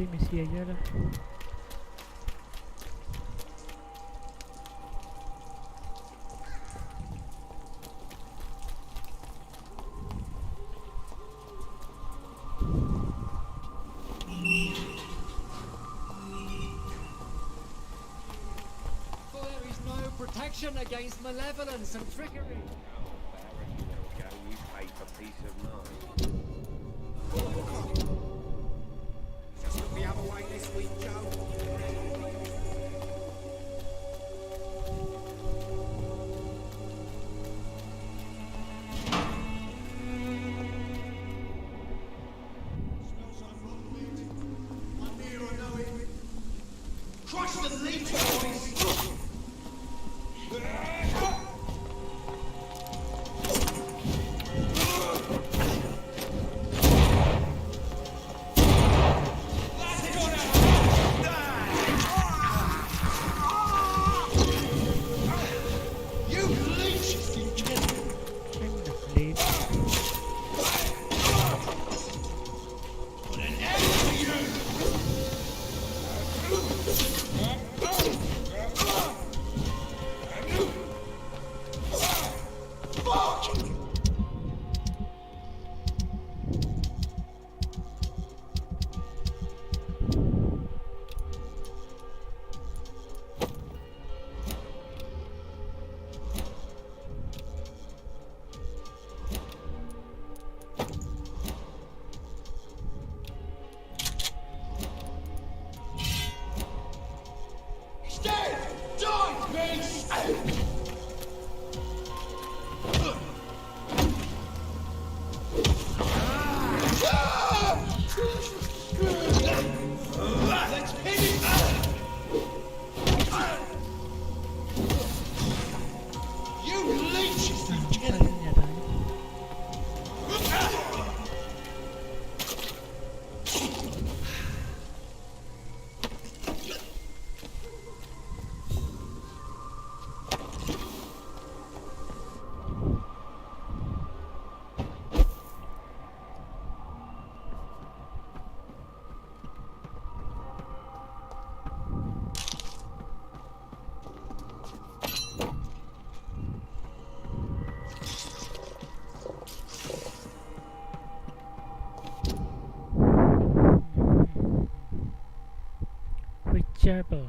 misi aja lah. For there is no protection against malevolence and trickery. You pay for peace of mind. Just look the other way this week, Joe. Crush the leech, boys! Whichever.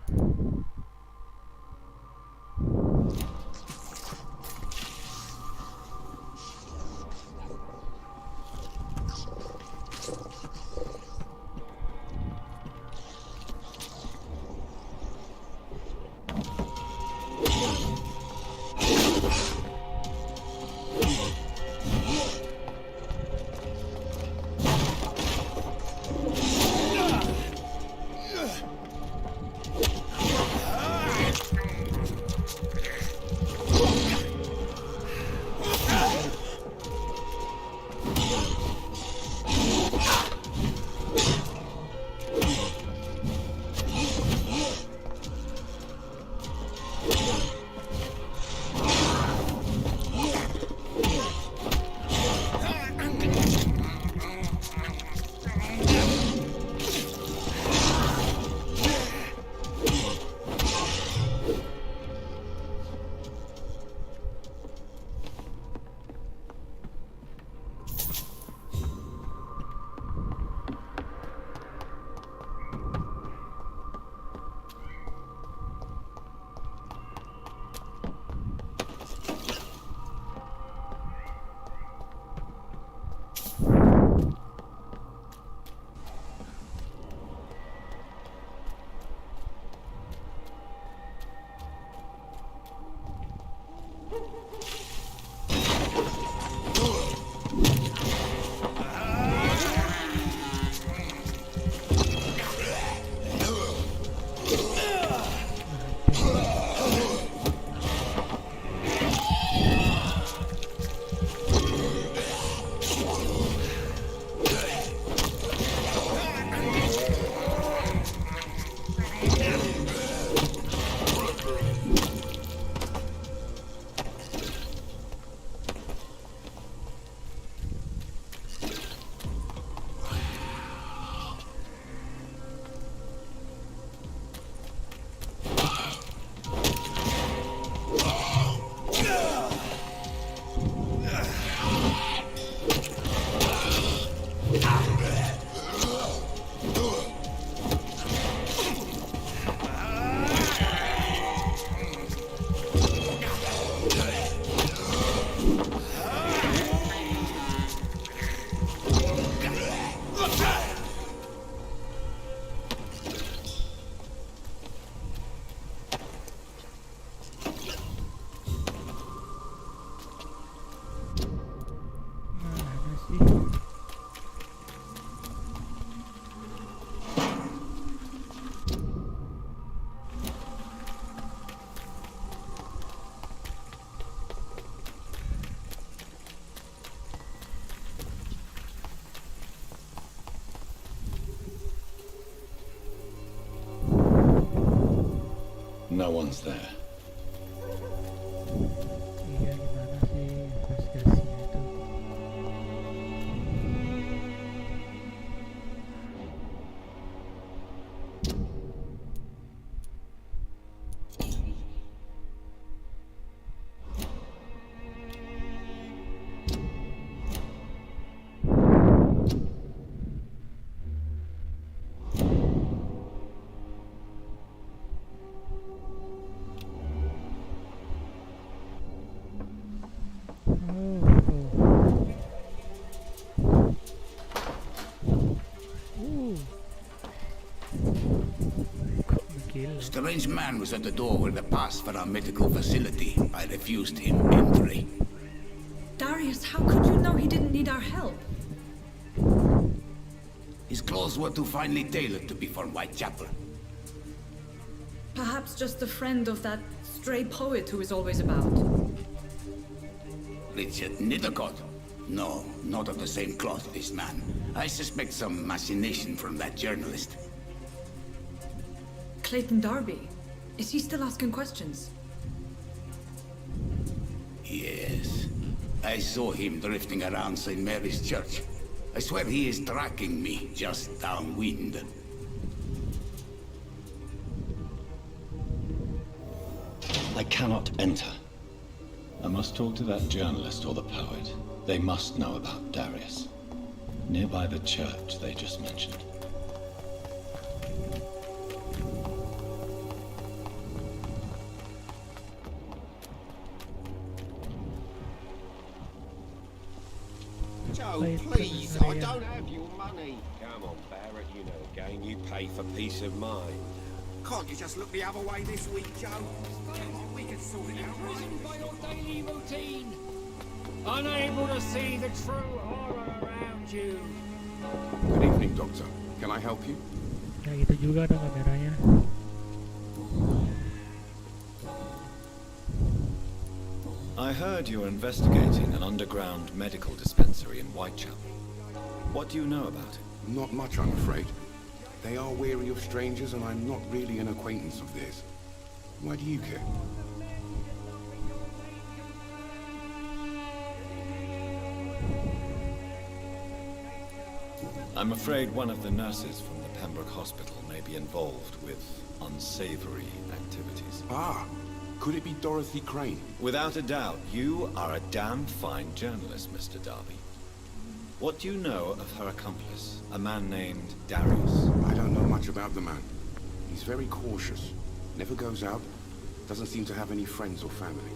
No one's there. Iya, gimana sih investigasinya itu? Strange man was at the door with a pass for our medical facility. I refused him entry. Darius, how could you know he didn't need our help? His clothes were too finely tailored to be for Whitechapel. Perhaps just a friend of that stray poet who is always about. Richard Nithercott? No, not of the same cloth, this man. I suspect some machination from that journalist. Clayton Darby. Is he still asking questions? Yes. I saw him drifting around St. Mary's Church. I swear he is tracking me just downwind. I cannot enter. I must talk to that journalist or the poet. They must know about Darius. Nearby the church they just mentioned. Joe, please, I don't have your money. Come on, Barrett, you know the game. You pay for peace of mind. Can't you just look the other way this week, Joe? Come on, we can sort it out. Imprisoned by your daily routine. Unable to see the true horror around you. Good evening, Doctor. Can I help you? Ya gitu juga ada kameranya. I heard you're investigating an underground medical dispensary in Whitechapel. What do you know about it? Not much, I'm afraid. They are wary of strangers, and I'm not really an acquaintance of theirs. Why do you care? I'm afraid one of the nurses from the Pembroke Hospital may be involved with unsavory activities. Ah, could it be Dorothy Crane? Without a doubt, you are a damn fine journalist, Mr. Darby. What do you know of her accomplice, a man named Darius? I don't know much about the man. He's very cautious. Never goes out. Doesn't seem to have any friends or family.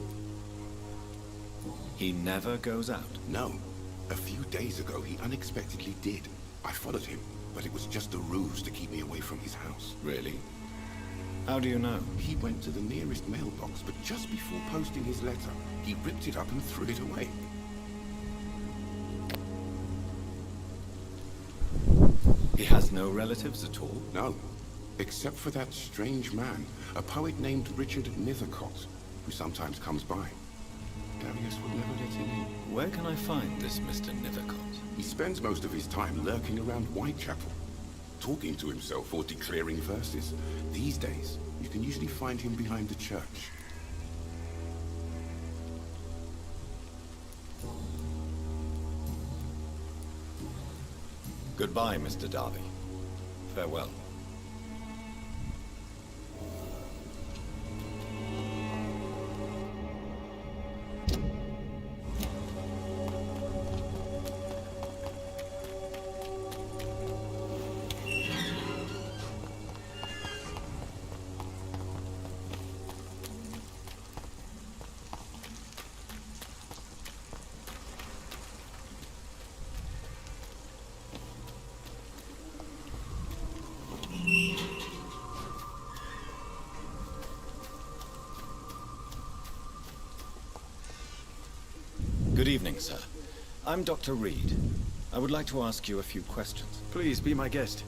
He never goes out? No. A few days ago, he unexpectedly did. I followed him, but it was just a ruse to keep me away from his house. Really? How do you know? He went to the nearest mailbox, but just before posting his letter, he ripped it up and threw it away. He has no relatives at all? No, except for that strange man, a poet named Richard Nithercott, who sometimes comes by. Darius would never let him in. Where can I find this Mr. Nithercott? He spends most of his time lurking around Whitechapel, talking to himself or declaring verses. These days, you can usually find him behind the church. Goodbye, Mr. Darby. Farewell. Good evening, sir. I'm Dr. Reed. I would like to ask you a few questions. Please be my guest.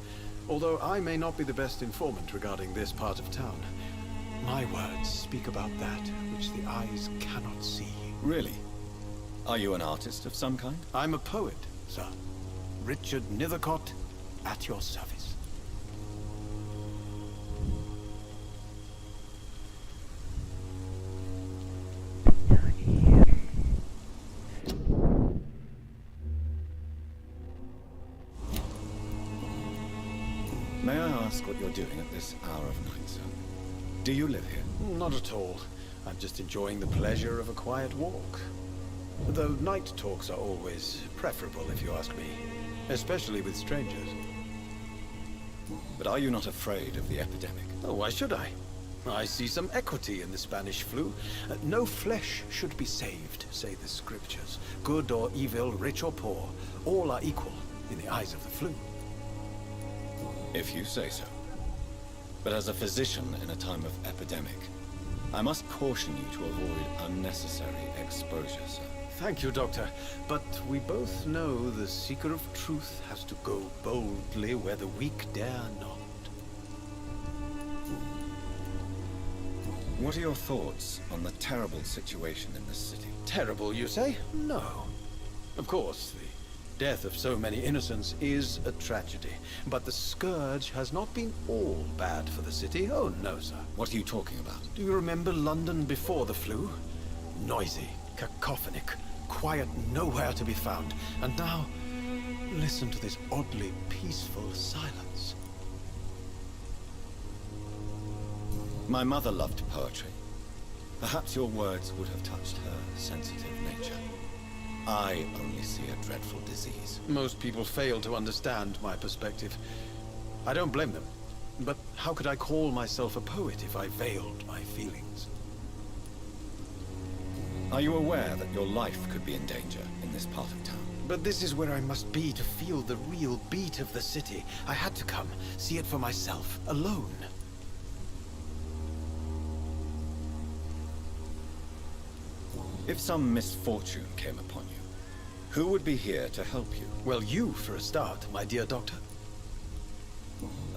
Although I may not be the best informant regarding this part of town, my words speak about that which the eyes cannot see. Really? Are you an artist of some kind? I'm a poet, sir. Richard Nithercott, at your service. ask what you're doing at this hour of night, sir? Do you live here? Not at all. I'm just enjoying the pleasure of a quiet walk. Though night talks are always preferable, if you ask me. Especially with strangers. But are you not afraid of the epidemic? Oh, why should I? I see some equity in the Spanish flu. No flesh should be saved, say the scriptures. Good or evil, rich or poor, all are equal in the eyes of the flu. If you say so. But as a physician in a time of epidemic, I must caution you to avoid unnecessary exposure, sir. Thank you, Doctor. But we both know the seeker of truth has to go boldly where the weak dare not. What are your thoughts on the terrible situation in this city? Terrible, you say? No. Of course, the death of so many innocents is a tragedy. But the scourge has not been all bad for the city. Oh, no, sir. What are you talking about? Do you remember London before the flu? Noisy, cacophonic, quiet nowhere to be found. And now, listen to this oddly peaceful silence. My mother loved poetry. Perhaps your words would have touched her sensitive nature. I only see a dreadful disease. Most people fail to understand my perspective. I don't blame them. But how could I call myself a poet if I veiled my feelings? Are you aware that your life could be in danger in this part of town? But this is where I must be to feel the real beat of the city. I had to come, see it for myself, alone. If some misfortune came upon you, who would be here to help you? Well, you, for a start, my dear doctor.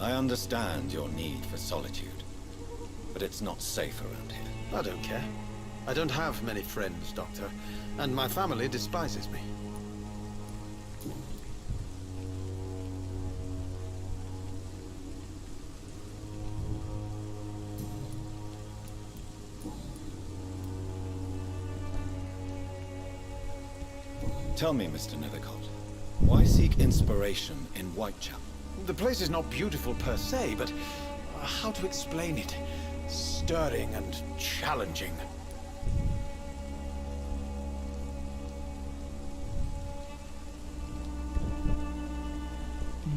I understand your need for solitude, but it's not safe around here. I don't care. I don't have many friends, Doctor, and my family despises me. Tell me, Mr. Nethercott, why seek inspiration in Whitechapel? The place is not beautiful per se, but how to explain it? Stirring and challenging.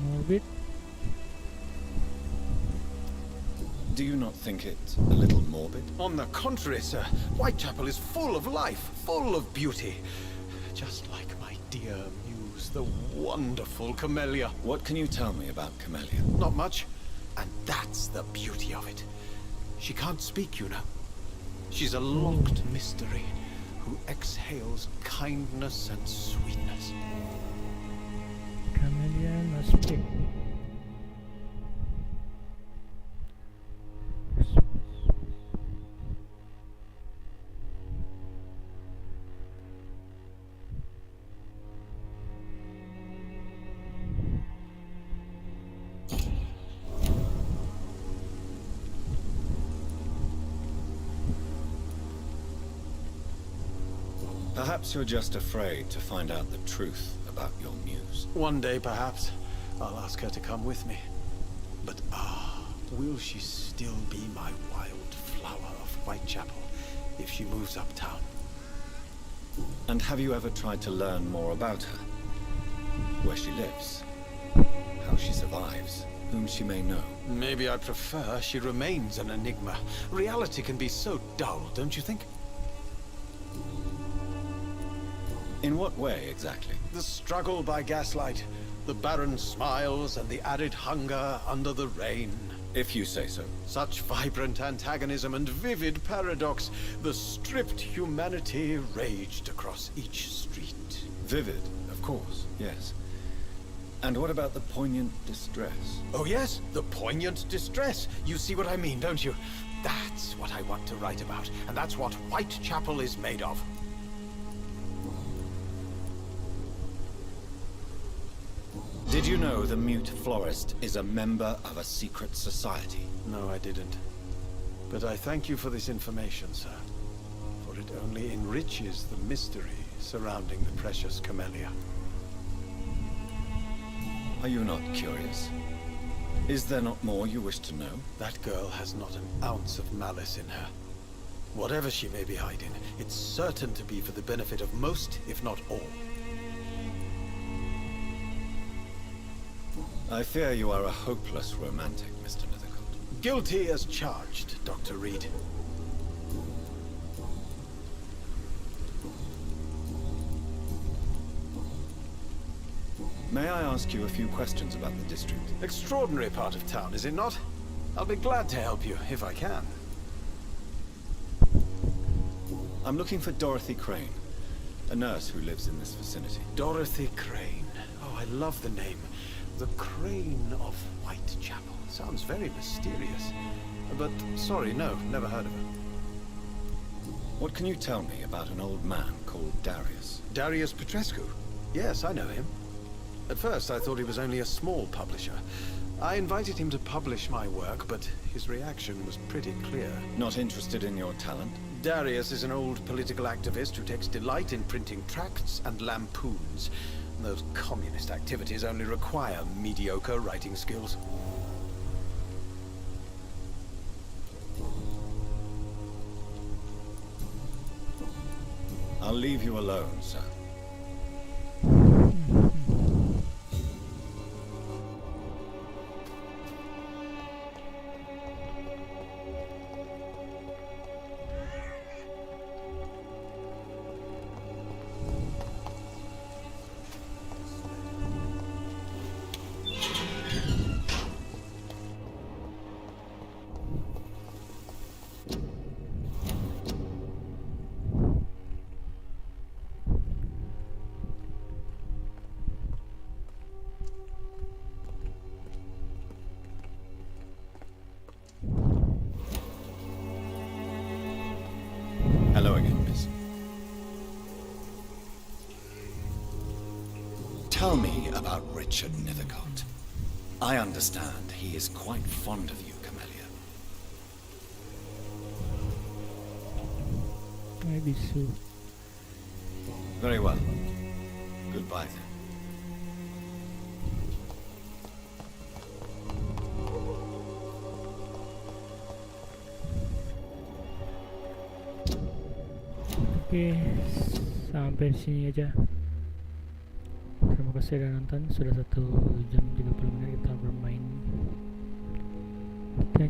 Morbid. Do you not think it a little morbid? On the contrary, sir. Whitechapel is full of life, full of beauty. Just like my dear muse, the wonderful Camellia. What can you tell me about Camellia? Not much. And that's the beauty of it. She can't speak, you know. She's a locked mystery who exhales kindness and sweetness. Camellia must speak. Perhaps you're just afraid to find out the truth about your muse. One day, perhaps, I'll ask her to come with me. But will she still be my wild flower of Whitechapel if she moves uptown? And have you ever tried to learn more about her? Where she lives? How she survives? Whom she may know? Maybe I prefer she remains an enigma. Reality can be so dull, don't you think? In what way, exactly? The struggle by gaslight, the barren smiles and the arid hunger under the rain. If you say so. Such vibrant antagonism and vivid paradox. The stripped humanity raged across each street. Vivid, of course, yes. And what about the poignant distress? Oh yes, the poignant distress. You see what I mean, don't you? That's what I want to write about, and that's what Whitechapel is made of. Did you know the mute florist is a member of a secret society? No, I didn't. But I thank you for this information, sir. For it only enriches the mystery surrounding the precious Camellia. Are you not curious? Is there not more you wish to know? That girl has not an ounce of malice in her. Whatever she may be hiding, it's certain to be for the benefit of most, if not all. I fear you are a hopeless romantic, Mr. Nethercourt. Guilty as charged, Dr. Reed. May I ask you a few questions about the district? Extraordinary part of town, is it not? I'll be glad to help you, if I can. I'm looking for Dorothy Crane, a nurse who lives in this vicinity. Dorothy Crane. Oh, I love the name. The Crane of Whitechapel. Sounds very mysterious. But, sorry, no, never heard of her. What can you tell me about an old man called Darius? Darius Petrescu? Yes, I know him. At first, I thought he was only a small publisher. I invited him to publish my work, but his reaction was pretty clear. Not interested in your talent? Darius is an old political activist who takes delight in printing tracts and lampoons. Those communist activities only require mediocre writing skills. I'll leave you alone, sir. Hello again, miss. Tell me about Richard Nethercourt. I understand he is quite fond of you, Camellia. Maybe so. Very well. Goodbye then. Oke, sampai sini aja. Terima kasih sudah nonton. Sudah 1 jam 30 menit kita bermain. Thank